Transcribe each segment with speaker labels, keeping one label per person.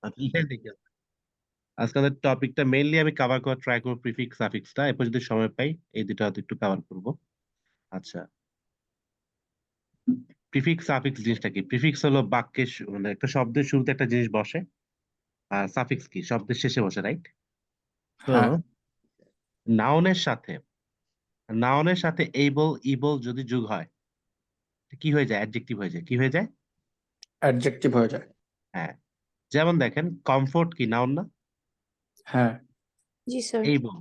Speaker 1: আচ্ছা, এখানে দেখি আজকে আমাদের টপিকটা মেইনলি আমি কভার করার ট্রাই করবো প্রিফিক্স সাফিক্সটা, এরপর যদি সময় পাই এই দুটো হয়তো একটু কভার করবো। আচ্ছা, প্রিফিক্স সাফিক্স জিনিসটা কি? প্রিফিক্স হলো বাক্যের মানে একটা শব্দের শুরুতে একটা জিনিস বসে, আর সাফিক্স কি শব্দের শেষে বসে, রাইট? তো
Speaker 2: হ্যাঁ,
Speaker 1: নাউনের সাথে নাউনের সাথে এবল ইবল যদি যোগ হয় কি হয়ে যায়? অ্যাডজেক্টিভ হয়ে যায়। কি হয়ে যায়?
Speaker 2: অ্যাডজেক্টিভ হয়ে যায়।
Speaker 1: হ্যাঁ, যেমন দেখেন কমফোর্ট কি নাউন না?
Speaker 2: হ্যাঁ,
Speaker 3: জি স্যার।
Speaker 1: এইবল।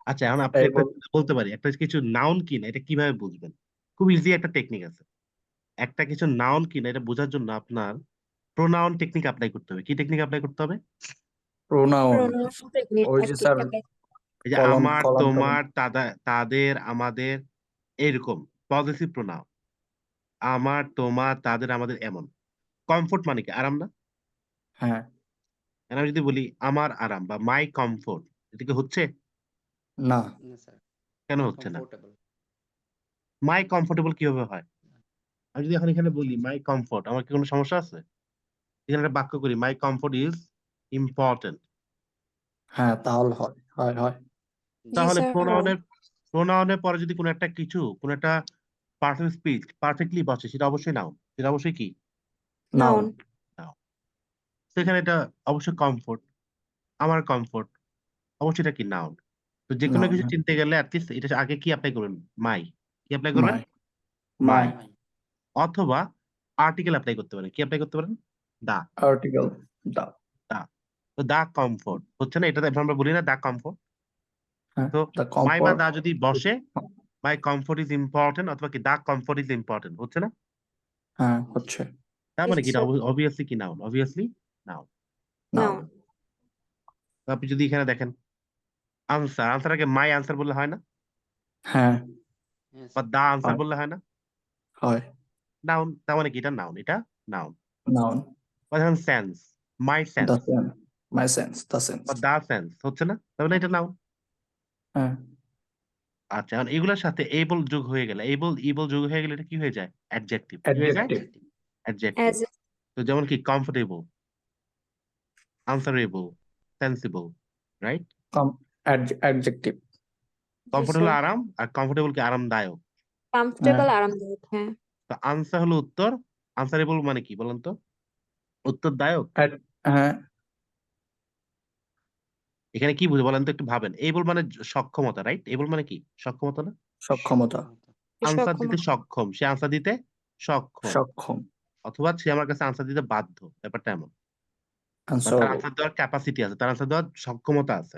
Speaker 1: আচ্ছা, এখন আপনি একটা
Speaker 2: এবং
Speaker 1: বলতে পারি একটা কিছু নাউন কি না এটা কিভাবে বুঝবেন? খুব ইজি একটা টেকনিক আছে। একটা কিছু নাউন কি না এটা বোঝার জন্য আপনার প্রোনাউন টেকনিক অ্যাপ্লাই করতে হবে। কি টেকনিক অ্যাপ্লাই করতে হবে?
Speaker 2: প্রোনাউন
Speaker 3: প্রোনাউন টেকনিক
Speaker 2: ওই যে স্যার
Speaker 1: এই যে
Speaker 2: কলম
Speaker 1: আমার,
Speaker 2: কলম টলম।
Speaker 1: তোমার, তাদের, আমাদের, এরকম পজিটিভ প্রোনাউন। আমার, তোমার, তাদের, আমাদের, এমন। কমফোর্ট মানে কি? আরাম না?
Speaker 2: হ্যাঁ,
Speaker 1: এখন আমি যদি বলি আমার আরাম বা মাই কমফোর্ট, এটা কি হচ্ছে?
Speaker 2: না,
Speaker 4: না স্যার,
Speaker 1: কেন হচ্ছে না?
Speaker 4: কমফোর্টেবল।
Speaker 1: মাই কমফোর্টেবল কিভাবে হয়? আমি যদি এখন এখানে বলি মাই কমফোর্ট, আমার কি কোনো সমস্যা আছে? এখানে একটা বাক্য করি মাই কমফোর্ট ইজ ইম্পর্টেন্ট,
Speaker 2: হ্যাঁ তাহলে হয় হয় হয়
Speaker 3: জি
Speaker 1: তাহলে
Speaker 3: স্যার হয়।
Speaker 1: প্রোনাউনের পরে যদি কোনো একটা কিছু, কোনো একটা পারফেক্ট স্পিচ পারফেক্টলি বসে, সেটা অবশ্যই নাউন। সেটা অবশ্যই কি?
Speaker 2: নাউন।
Speaker 3: নাউন।
Speaker 1: নাউন। সেখানে এটা অবশ্যই কমফোর্ট, আমার কমফোর্ট, অবশ্যই এটা কি? নাউন। তো যে কোনো
Speaker 2: নাউন,
Speaker 1: কিছু
Speaker 2: হ্যাঁ।
Speaker 1: চিনতে গেলে অ্যাটলিস্ট এটা আগে কি অ্যাপ্লাই করবেন? মাই। কি অ্যাপ্লাই করবেন?
Speaker 2: মাই মাই
Speaker 1: মাই। অথবা আর্টিকেল অ্যাপ্লাই করতে পারেন। কি অ্যাপ্লাই করতে পারেন? দা।
Speaker 2: Article the.
Speaker 1: দা। তো দা কমফোর্ট হচ্ছে না? এটা আমরা বলি না দা কমফোর্ট?
Speaker 2: হ্যাঁ,
Speaker 1: তো
Speaker 2: দ্য
Speaker 1: মাই বা
Speaker 2: কমফোর্ট।
Speaker 1: দা যদি বসে, মাই কমফোর্ট ইজ ইম্পর্টেন্ট অথবা কি দা কমফোর্ট ইজ ইম্পর্টেন্ট, হচ্ছে না?
Speaker 2: হ্যাঁ হচ্ছে
Speaker 1: তার
Speaker 3: জি
Speaker 1: মানে কি এটা
Speaker 3: স্যার।
Speaker 1: অবভিয়াসলি কি? Noun. Obviously noun.
Speaker 2: Noun.
Speaker 3: Noun.
Speaker 1: আপনি যদি এখানে দেখেন আনসার, আনসার আগে মাই আনসার বললে হয় না?
Speaker 2: হ্যাঁ,
Speaker 4: হ্যাঁ
Speaker 1: বা
Speaker 4: স্যার।
Speaker 1: দা আনসার
Speaker 2: হয়
Speaker 1: বললে হয় না?
Speaker 2: হয়
Speaker 1: নাউন। তার মানে কি এটা নাউন? এটা নাউন।
Speaker 2: নাউন।
Speaker 1: বা ধরেন sense, my
Speaker 2: the
Speaker 1: sense
Speaker 2: sense, my sense, the sense.
Speaker 1: বা দা সেন্স, হচ্ছে না? তার মানে এটা নাউন।
Speaker 2: হ্যাঁ,
Speaker 1: আচ্ছা, এখন এগুলোর সাথে এবল যোগ হয়ে গেলে, এবল ইবল যোগ হয়ে গেলে এটা কি হয়ে যায়? অ্যাডজেক্টিভ। কি হয়ে যায়?
Speaker 2: অ্যাডজেক্টিভ।
Speaker 4: অ্যাডজেক্টিভ।
Speaker 1: অ্যাডজেক্টিভ।
Speaker 3: অ্যাজ
Speaker 1: তো যেমন কি কমফোর্টেবল, আনসারেবল, সেন্সিবল, রাইট?
Speaker 2: কম অ্যাডজেক্টিভ।
Speaker 3: জি
Speaker 1: কমফোর্ট হলো
Speaker 3: স্যার।
Speaker 1: আরাম, আর কমফোর্টেবল কি? আরামদায়ক।
Speaker 2: হ্যাঁ,
Speaker 3: কমফোর্টেবল আরামদায়ক, হ্যাঁ।
Speaker 1: তো আনসার হলো উত্তর, আনসারেবল মানে কি বলেন তো? উত্তরদায়ক।
Speaker 2: হ্যাঁ,
Speaker 1: এখানে কি বুঝে বলেন তো, একটু ভাবেন। এবল মানে সক্ষমতা, রাইট? এবল মানে কি? সক্ষমতা না?
Speaker 2: সক্ষমতা।
Speaker 4: সক্ষমতা।
Speaker 1: আনসার দিতে
Speaker 3: সক্ষমতা।
Speaker 1: সক্ষম, সে আনসার দিতে সক্ষম,
Speaker 2: সক্ষম।
Speaker 1: অথবা সে আমার কাছে আনসার দিতে বাধ্য, ব্যাপারটা এমন। বা তার
Speaker 2: আনসারেবল।
Speaker 1: আনসার দেওয়ার ক্যাপাসিটি আছে, তার আনসার দেওয়ার সক্ষমতা আছে।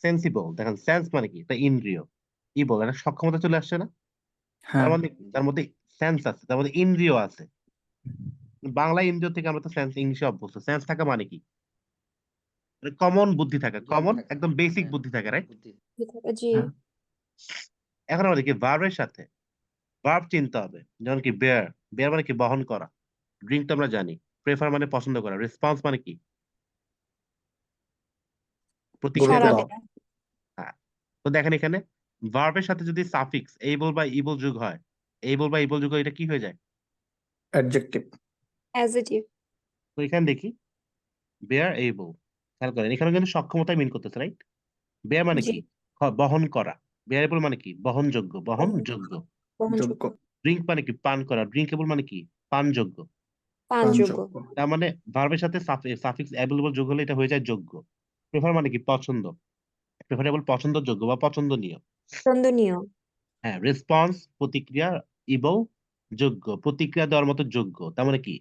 Speaker 1: সেন্সিবল, দেখেন সেন্স মানে কি? এটা ইন্দ্রিয়। ইবল এটা সক্ষমতা চলে আসছে না? তার
Speaker 2: হ্যাঁ,
Speaker 1: মানে কি? তার মধ্যে সেন্স আছে, তার মধ্যে ইন্দ্রিয় আছে। বাংলা ইন্দ্রিয় থেকে আমরা তো সেন্স ইংলিশে অভ্যস্ত। সেন্স থাকা মানে কি? কমন বুদ্ধি থাকা,
Speaker 4: জ্ঞান
Speaker 1: কমন
Speaker 4: থাকা।
Speaker 1: একদম বেসিক
Speaker 4: হ্যাঁ,
Speaker 1: বুদ্ধি থাকা, রাইট?
Speaker 4: বুদ্ধি।
Speaker 3: জি।
Speaker 2: হ্যাঁ,
Speaker 1: এখন আমরা দেখি ভার্বের সাথে ভার্ব চিনতে হবে। যেমন কি বেয়ার, বেয়ার মানে কি? বহন করা। ড্রিঙ্ক তো আমরা জানি। প্রেফার মানে পছন্দ করা। রেসপন্স মানে কি? প্রতিক্রিয়া
Speaker 2: গুরুত্ব
Speaker 3: সারা
Speaker 2: দাও।
Speaker 1: দেওয়া।
Speaker 3: দেয়া।
Speaker 1: হ্যাঁ। তো দেখেন এখানে ভার্বের সাথে যদি সাফিক্স এইবল বা ইবল যোগ হয়, এইবল বা ইবল যোগ হয়, এটা কি হয়ে যায়?
Speaker 2: অ্যাডজেক্টিভ।
Speaker 3: অ্যাজেটিভ।
Speaker 1: তো এখানে দেখি বেয়ার এইবল, খেয়াল করেন এখানে কিন্তু সক্ষমতাই মিন করতেছে, রাইট? বেয়ার মানে
Speaker 3: জি।
Speaker 1: কি? বহন করা। বেয়ারেবল মানে কি? বহনযোগ্য, বহনযোগ্য।
Speaker 2: যোগ্য।
Speaker 3: বহনযোগ্য।
Speaker 1: ড্রিঙ্ক মানে কি? পান করা। ড্রিঙ্কেবল মানে কি? পানযোগ্য।
Speaker 3: পানযোগ্য।
Speaker 2: পানযোগ্য।
Speaker 1: তার মানে ভার্বের সাথে সাফিক্স অ্যাভেলেবল যোগ হলে এটা হয়ে যায় যোগ্য। প্রেফার মানে কি? পছন্দ। প্রেফারেবল পছন্দযোগ্য বা পছন্দনীয়।
Speaker 3: পছন্দনীয়।
Speaker 1: হ্যাঁ, রেসপন্স প্রতিক্রিয়া, ইবল যোগ্য, প্রতিক্রিয়া দেওয়ার মতো যোগ্য। তার মানে কি?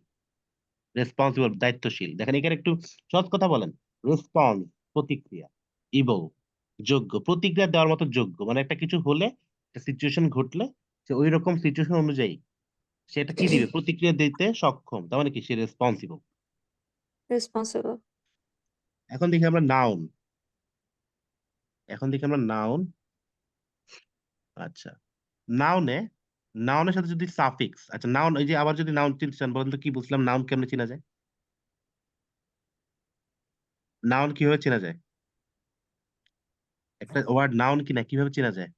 Speaker 1: রেসপন্সিবল দায়িত্বশীল। দেখেন এখানে একটু সহজ কথা বলেন। রেসপন্স প্রতিক্রিয়া, ইবল যোগ্য, প্রতিক্রিয়া দেওয়ার মতো যোগ্য। মানে একটা কিছু হলে, একটা সিচুয়েশন ঘটলে সে ওই রকম সিচুয়েশন অনুযায়ী সেটা কি দিবে? প্রতিক্রিয়া দিতে সক্ষম। তার মানে কি? সে রেসপন্সিবল।
Speaker 3: রেসপন্সিবল।
Speaker 1: এখন দেখি আমরা নাউন। এখন দেখি আমরা নাউন। আচ্ছা, নাউনে নাউনের সাথে যদি সাফিক্স, আচ্ছা নাউন, এই যে আবার যদি নাউন চিনতে চান বলেন তো কি বুঝলাম? নাউন কেমনে চেনা যায়? নাউন কিভাবে চেনা যায়? একটা ওয়ার্ড নাউন কিনা কিভাবে চেনা যায়?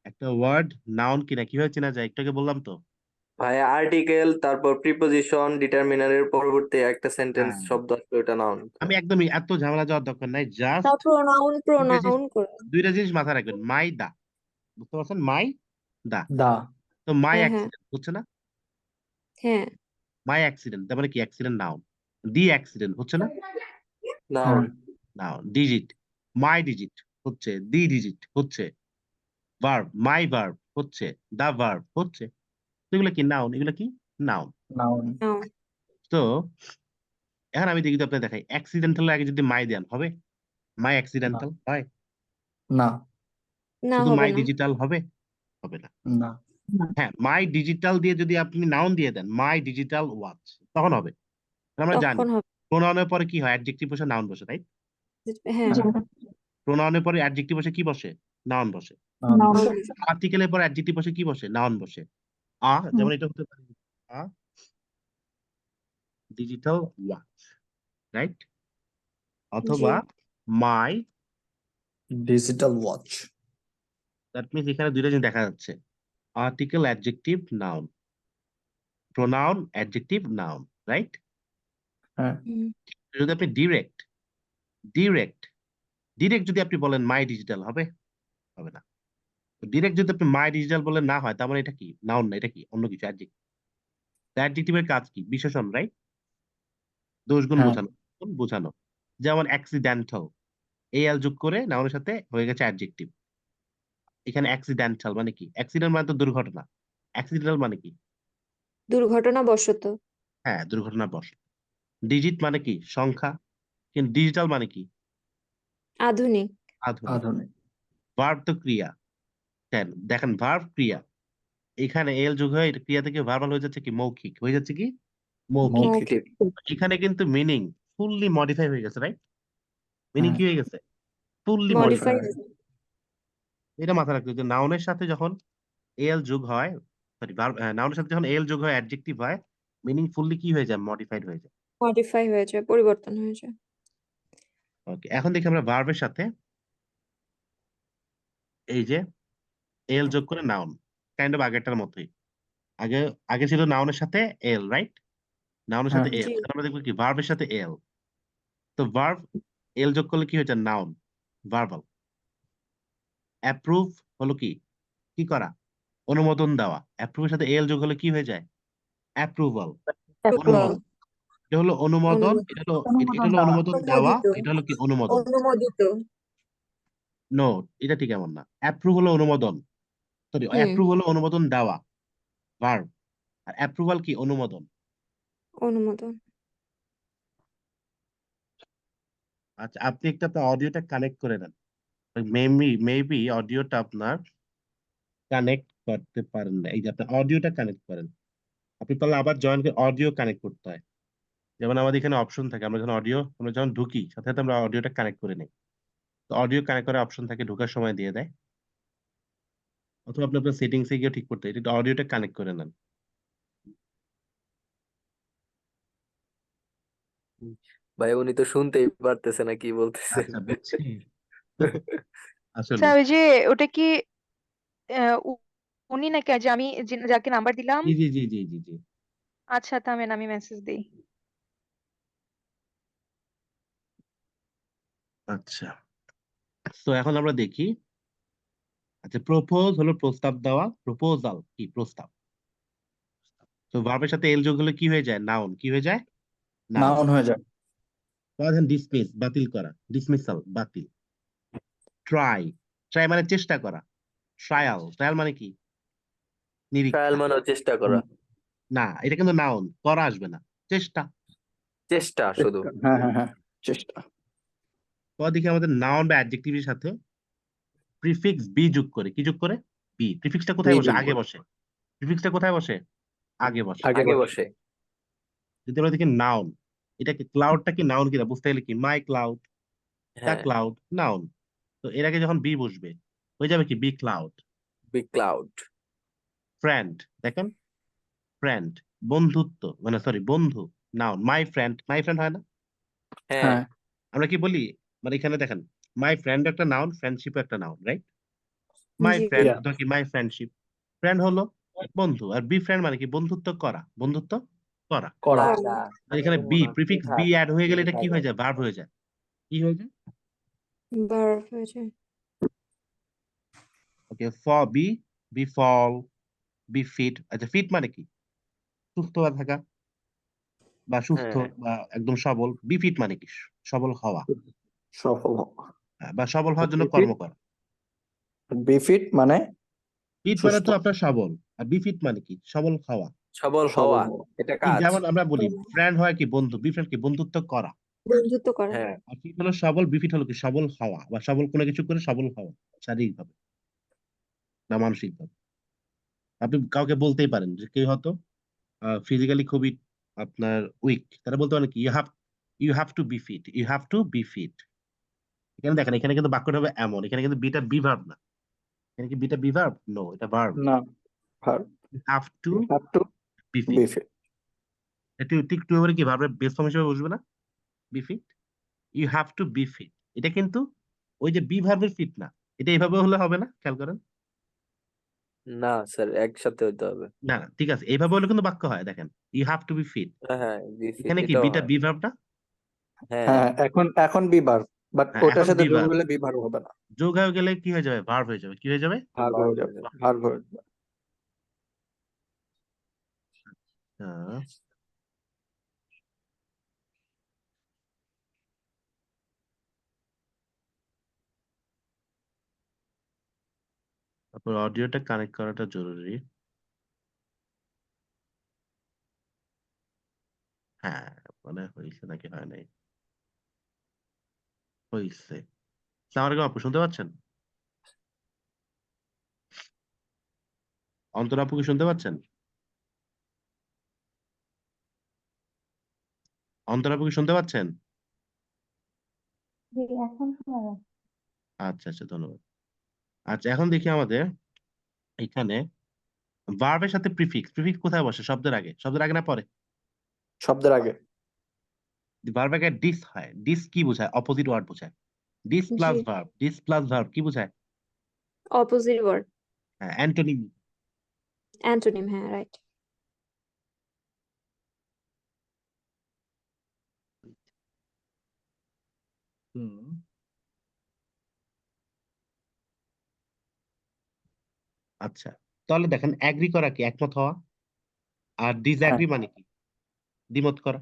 Speaker 1: একটা ওয়ার্ড নাউন কিনা কিভাবে চেনা যায়? একটু আগে বললাম তো।
Speaker 4: ভাই আর্টিকেল, তারপর প্রিপোজিশন, ডিটারমিনারের পরবর্তী একটা সেন্টেন্স
Speaker 1: হ্যাঁ
Speaker 4: শব্দ আসলে ওটা নাউন।
Speaker 1: আমি একদমই এত ঝামেলা যাওয়ার দরকার নাই, জাস্ট
Speaker 3: তার প্রোনাউন করে।
Speaker 1: দুইটা জিনিস মাথায় রাখবেন, মাই দা, বুঝতে পারছেন, মাই দা।
Speaker 2: দা
Speaker 1: তো মাই
Speaker 3: হ্যাঁ হ্যাঁ
Speaker 1: অ্যাক্সিডেন্ট হচ্ছে না,
Speaker 3: হ্যাঁ
Speaker 1: মাই অ্যাক্সিডেন্ট তার মানে কি, অ্যাক্সিডেন্ট নাউন। দি অ্যাক্সিডেন্ট হচ্ছে না,
Speaker 4: নাউন।
Speaker 2: হ্যাঁ
Speaker 1: নাউন। ডিজিট, মাই ডিজিট হচ্ছে, দি ডিজিট হচ্ছে। ভার্ব, মাই ভার্ব হচ্ছে, দা ভার্ব হচ্ছে। তো এগুলো কি নাউন, এগুলো কি নাউন।
Speaker 2: নাউন
Speaker 3: নাও
Speaker 1: তো এখন আমি দেখি তো আপনার দেখাই, অ্যাক্সিডেন্টাল আগে যদি মাই দেন হবে, মাই
Speaker 2: না
Speaker 1: অ্যাক্সিডেন্টাল হয়,
Speaker 2: না
Speaker 3: না
Speaker 1: শুধু
Speaker 3: হবে
Speaker 1: মাই
Speaker 3: না
Speaker 1: ডিজিটাল হবে, হবে না।
Speaker 2: না
Speaker 1: হ্যাঁ মাই ডিজিটাল দিয়ে যদি আপনি নাউন দিয়ে দেন, মাই ডিজিটাল ওয়াচ, তখন হবে। আমরা জানি
Speaker 3: তখন হবে।
Speaker 1: প্রোনাউনের পরে কি হয়, অ্যাডজেক্টিভ বসে নাউন বসে, তাই?
Speaker 3: হ্যাঁ
Speaker 2: হ্যাঁ
Speaker 1: প্রোনাউনের পরে অ্যাডজেক্টিভ বসে কি বসে, নাউন বসে।
Speaker 2: নাউন
Speaker 3: নাউন
Speaker 2: বসে।
Speaker 3: বসে।
Speaker 1: আর্টিকেলের পরে অ্যাডজেক্টিভ বসে কি বসে, নাউন বসে। যেমন এটা হতে পারে আ ডিজিটাল ওয়াচ, রাইট?
Speaker 3: জি
Speaker 1: অথবা মাই,
Speaker 2: ডিজিটাল ওয়াচ।
Speaker 1: দ্যাট মিনস এখানে দুইটা জিনিস দেখা যাচ্ছে, article, adjective, noun, pronoun, adjective, noun, right?
Speaker 2: হ্যাঁ
Speaker 3: হুম,
Speaker 1: যদি আপনি ডিরেক্ট ডিরেক্ট ডিরেক্ট যদি আপনি বলেন মাই ডিজিটাল হবে, হবে না। ডিরেক্ট যদি আপনি মাই ডিজিটাল বলেন না হয়, তার মানে এটা কি নাউন না, এটা কি অন্য কিছু, অ্যাডজেক্টিভ। অ্যাডজেক্টিভের কাজ কি, বিশেষণ, রাইট? দোষগুণ
Speaker 2: হ্যাঁ
Speaker 1: বোঝানো, গুণ বোঝানো। যেমন অ্যাক্সিডেন্টাল, এল যোগ করে নাউনের সাথে হয়ে গেছে অ্যাডজেক্টিভ। এখানে অ্যাক্সিডেন্টাল মানে কি, অ্যাক্সিডেন্ট মানে তো দুর্ঘটনা, অ্যাক্সিডেন্টাল মানে কি,
Speaker 3: দুর্ঘটনাবশত।
Speaker 1: হ্যাঁ দুর্ঘটনা বশ। ডিজিট মানে কি সংখ্যা, কিন্তু ডিজিটাল মানে কি
Speaker 3: আধুনিক।
Speaker 1: আধুনিক।
Speaker 2: আধুনিক।
Speaker 1: ভার্ব তো ক্রিয়া, দেখেন ভার্ব ক্রিয়া, এখানে এল যোগ হয়ে এটা ক্রিয়া থেকে ভার্বাল হয়ে যাচ্ছে কি, মৌখিক হয়ে যাচ্ছে কি, মৌখিক।
Speaker 3: মৌখিক।
Speaker 1: এখানে কিন্তু মিনিং ফুললি মডিফাই হয়ে গেছে, রাইট? মিনিং
Speaker 2: হ্যাঁ
Speaker 1: কি হয়ে গেছে, ফুললি
Speaker 3: মডিফাই।
Speaker 1: মডিফাই। এটা মাথায় রাখতে হবে যে নাউনের সাথে যখন এল যোগ হয়, সরি নাউনের সাথে যখন এল যোগ হয় অ্যাডজেক্টিভ হয়, মিনিং ফুললি কি হয়ে যায়, মডিফাইড হয়ে যায়।
Speaker 3: মডিফাই হয়ে যায়, পরিবর্তন হয়ে যায়।
Speaker 1: ওকে, এখন দেখি আমরা ভার্বের সাথে এই যে এল যোগ করে নাউন, কাইন্ড অফ আগেরটার মতোই। আগে আগে ছিল নাউনের সাথে এল, রাইট? নাউনের
Speaker 2: হ্যাঁ
Speaker 1: সাথে এল,
Speaker 3: জি
Speaker 1: আমরা দেখবো কি ভার্বের সাথে এল। তো ভার্ব এল যোগ করলে কি হয়ে যায়, নাউন, ভার্বাল। অ্যাপ্রুভ হলো কি, কি করা, অনুমোদন দেওয়া। অ্যাপ্রুভের সাথে এল যোগ হলে কি হয়ে যায়, অ্যাপ্রুভাল,
Speaker 3: অ্যাপ্রুভাল।
Speaker 1: অনুমোদন। এটা হলো অনুমোদন, এটা হলো এটা হলো অনুমোদন দেওয়া,
Speaker 3: অনুমোদিত।
Speaker 1: এটা হলো কি অনুমোদন।
Speaker 3: অনুমোদিত।
Speaker 1: নো, এটা ঠিক এমন না। অ্যাপ্রুভ হলো অনুমোদন, সরি
Speaker 3: হুম,
Speaker 1: অ্যাপ্রুভ হলো অনুমোদন দেওয়া, ভার্ব। আর অ্যাপ্রুভাল কি, অনুমোদন।
Speaker 3: অনুমোদন।
Speaker 1: আচ্ছা আপনি একটা আপনার অডিওটা কানেক্ট করে নেন, মেবি অডিওটা আপনার কানেক্ট করতে পারেন না। এই যে আপনার অডিওটা কানেক্ট করেন, আপনি তাহলে আবার জয়েন করে অডিও কানেক্ট করতে হয়। যেমন আমাদের এখানে অপশন থাকে, আমরা যখন ঢুকি সাথে সাথে আমরা অডিওটা কানেক্ট করে নিই। তো অডিও কানেক্ট করার অপশন থাকে, ঢোকার সময় দিয়ে দেয়, অথবা আপনি আপনার সেটিংসে গিয়ে ঠিক করতে হয়। এটা অডিওটা কানেক্ট করে নেন।
Speaker 4: ভাই উনি তো শুনতেই পারতেছে না কি বলতেছেন।
Speaker 1: আচ্ছা বুঝছি,
Speaker 5: আচ্ছা
Speaker 1: আসলে
Speaker 5: ওই যে ওটা কি উনি নাকি, যে আমি যাকে নাম্বার দিলাম?
Speaker 1: জি জি জি জি জি জি।
Speaker 5: আচ্ছা থামেন, আমি মেসেজ দিই।
Speaker 1: আচ্ছা, তো এখন আমরা দেখি। আচ্ছা প্রপোজ হলো প্রস্তাব দেওয়া, প্রপোজাল কি প্রস্তাব। তো ভার্বের সাথে এল যোগ হলে কি হয়ে যায়, নাউন, কি হয়ে যায়, নাউন।
Speaker 2: নাউন হয়ে যায়।
Speaker 1: ডিসমিস বাতিল করা, ডিসমিসাল বাতিল। ট্রাই, ট্রাই মানে চেষ্টা করা। ট্রায়াল, ট্রায়াল মানে কি,
Speaker 4: ট্রায়াল
Speaker 1: নিরীক্ষা।
Speaker 4: মানে চেষ্টা করা,
Speaker 1: না এটা কিন্তু নাউন, করা আসবে না, চেষ্টা।
Speaker 4: চেষ্টা শুধু।
Speaker 2: চেষ্টা। হ্যাঁ হ্যাঁ হ্যাঁ চেষ্টা।
Speaker 1: তো দেখি আমাদের নাউন বা অ্যাডজেক্টিভের সাথে প্রিফিক্স বি যোগ করে, কি যোগ করে, বি। প্রিফিক্সটা কোথায় বসে,
Speaker 2: যোগ
Speaker 1: আগে
Speaker 2: করে।
Speaker 1: বসে। প্রিফিক্সটা কোথায় বসে, আগে বসে।
Speaker 2: আগে
Speaker 4: আগে
Speaker 2: বসে।
Speaker 4: বসে।
Speaker 1: যদি আমরা দেখি নাউন, এটা কি ক্লাউডটা কি নাউন কিনা বুঝতে গেলে কি, মাই ক্লাউড, দ্য
Speaker 4: হ্যাঁ,
Speaker 1: ক্লাউড, নাউন। তো এর আগে যখন বি বসবে হয়ে যাবে কি, B cloud.
Speaker 4: Big cloud.
Speaker 1: Friend, দেখেন ফ্রেন্ড, বন্ধুত্ব মানে সরি বন্ধু, noun. My friend, my friend হয় না,
Speaker 4: হ্যাঁ,
Speaker 2: হ্যাঁ
Speaker 1: আমরা কি বলি, মানে এখানে দেখেন মাই ফ্রেন্ড একটা নাউন, ফ্রেন্ডশিপ একটা নাউন, রাইট? মাই
Speaker 3: জি
Speaker 1: ফ্রেন্ড
Speaker 2: ইয়া
Speaker 1: অথবা কি মাই ফ্রেন্ডশিপ, ফ্রেন্ড হলো বন্ধু। আর বি ফ্রেন্ড মানে কি? বন্ধুত্ব করা, বন্ধুত্ব করা।
Speaker 2: করা
Speaker 4: না
Speaker 3: করা।
Speaker 4: না
Speaker 1: আর এখানে
Speaker 4: এটা
Speaker 1: বি,
Speaker 4: মনে হয়
Speaker 1: প্রিফিক্স বি অ্যাড হয়ে গেলে এটা কি হয়ে যায়? ভার্ব হয়ে যায়। কি হয়ে যায়?
Speaker 3: ভার্ব হয়ে যায়।
Speaker 1: Okay, for be, befall, befit. আচ্ছা, ফিট মানে কি? সুস্থ হয়ে থাকা বা সুস্থ
Speaker 4: হ্যাঁ
Speaker 1: বা একদম সবল। বি ফিট মানে কি? সবল হওয়া,
Speaker 2: সফল হওয়া।
Speaker 1: বা সবল হওয়ার জন্য
Speaker 2: বিফিট
Speaker 1: কর্ম করা।
Speaker 2: বিফিট মানে
Speaker 1: ফিট মানে
Speaker 2: সুস্থ
Speaker 1: তো আপনার সবল, আর বি ফিট মানে কি? সবল হওয়া।
Speaker 4: সবল
Speaker 2: সবল
Speaker 4: হওয়া
Speaker 2: হওয়া।
Speaker 4: এটা
Speaker 1: ঠিক
Speaker 4: কাজ।
Speaker 1: যেমন আমরা বলি ফ্রেন্ড হয় কি? বন্ধু। বি ফ্রেন্ড কি? বন্ধুত্ব করা।
Speaker 3: বন্ধুত্ব করা।
Speaker 4: হ্যাঁ
Speaker 1: আর ফিট হলো সবল, বি ফিট হলো কি? সবল হওয়া বা সবল কোনো কিছু করে সবল হওয়া, শারীরিকভাবে বা মানসিকভাবে। আপনি কাউকে বলতেই পারেন যে কেউ হয়তো ফিজিক্যালি খুবই আপনার উইক, তারা বলতে পারেন কি? You have to be fit, you have to be fit. এখানে দেখেন, এখানে কিন্তু বাক্যটা হবে এমন, এখানে কিন্তু বিটা বি ভার্ব না। এখানে কি বিটা বি ভার্ব? নো, এটা ভার্ব।
Speaker 2: না verb
Speaker 1: you have to
Speaker 2: you have to
Speaker 1: be
Speaker 2: be
Speaker 1: fit.
Speaker 2: Fit
Speaker 1: এটা ঠিক টু এবারে কি ভার্বের বেস ফর্ম হিসেবে বসবে না? Be fit, you have to be fit. এটা কিন্তু ওই যে বি ভার্বের ফিট না, এটা এইভাবে হলে হবে না, খেয়াল করেন।
Speaker 4: না স্যার একসাথে হইতে হবে।
Speaker 1: না না, ঠিক আছে, এইভাবে হলে কিন্তু বাক্য হয়। দেখেন, you have to be fit,
Speaker 4: হ্যাঁ বি ফিট
Speaker 1: এখানে কি
Speaker 4: এটাও
Speaker 1: বিটা
Speaker 4: হয়।
Speaker 1: বি ভার্বটা?
Speaker 4: হ্যাঁ
Speaker 2: হ্যাঁ এখন বি ভার্ব বাট
Speaker 1: হ্যাঁ,
Speaker 2: ওটার
Speaker 1: এখন
Speaker 2: সাথে
Speaker 1: বি
Speaker 2: যোগ
Speaker 1: ভার্ব।
Speaker 2: হলে বি ভার্ব হবে না,
Speaker 1: যোগ হয়ে গেলে কি হয়ে যাবে? ভার্ব হয়ে যাবে। কি হয়ে যাবে?
Speaker 2: ভার্ব
Speaker 4: ভার্ব
Speaker 2: হয়ে
Speaker 4: হয়ে
Speaker 2: যাবে,
Speaker 4: যাবে।
Speaker 2: ভার্ব হয়ে যাবে।
Speaker 1: হ্যাঁ, আপনার অডিওটা কানেক্ট করাটা জরুরি। হ্যাঁ, মানে হয়েছে নাকি হয় নাই? হয়েছে। সালাম আলাইকুম আপু, শুনতে পাচ্ছেন? অন্তর আপু কি শুনতে পাচ্ছেন? অন্তর আপু কি শুনতে পাচ্ছেন?
Speaker 6: জি এখন শোনা যাচ্ছে।
Speaker 1: আচ্ছা আচ্ছা, ধন্যবাদ। আচ্ছা, এখন দেখি আমাদের এখানে ভার্বের সাথে প্রিফিক্স। প্রিফিক্স কোথায় বসে? শব্দের আগে। শব্দের আগে না পরে?
Speaker 2: শব্দের আগে।
Speaker 1: ভার্বের আগে ডিস হয়। ডিস কি বোঝায়? অপোজিট ওয়ার্ড বোঝায়। ডিস
Speaker 3: জি,
Speaker 1: plus verb, dis plus verb কি বোঝায়?
Speaker 3: Opposite word.
Speaker 1: হ্যাঁ, অ্যান্টোনিম।
Speaker 3: অ্যান্টোনিম, হ্যাঁ রাইট।
Speaker 1: আচ্ছা, তাহলে দেখেন, অ্যাগ্রি করা কি? একমত হওয়া। আর
Speaker 2: হ্যাঁ,
Speaker 1: ডিসঅ্যাগ্রি মানে কি? দ্বিমত করা।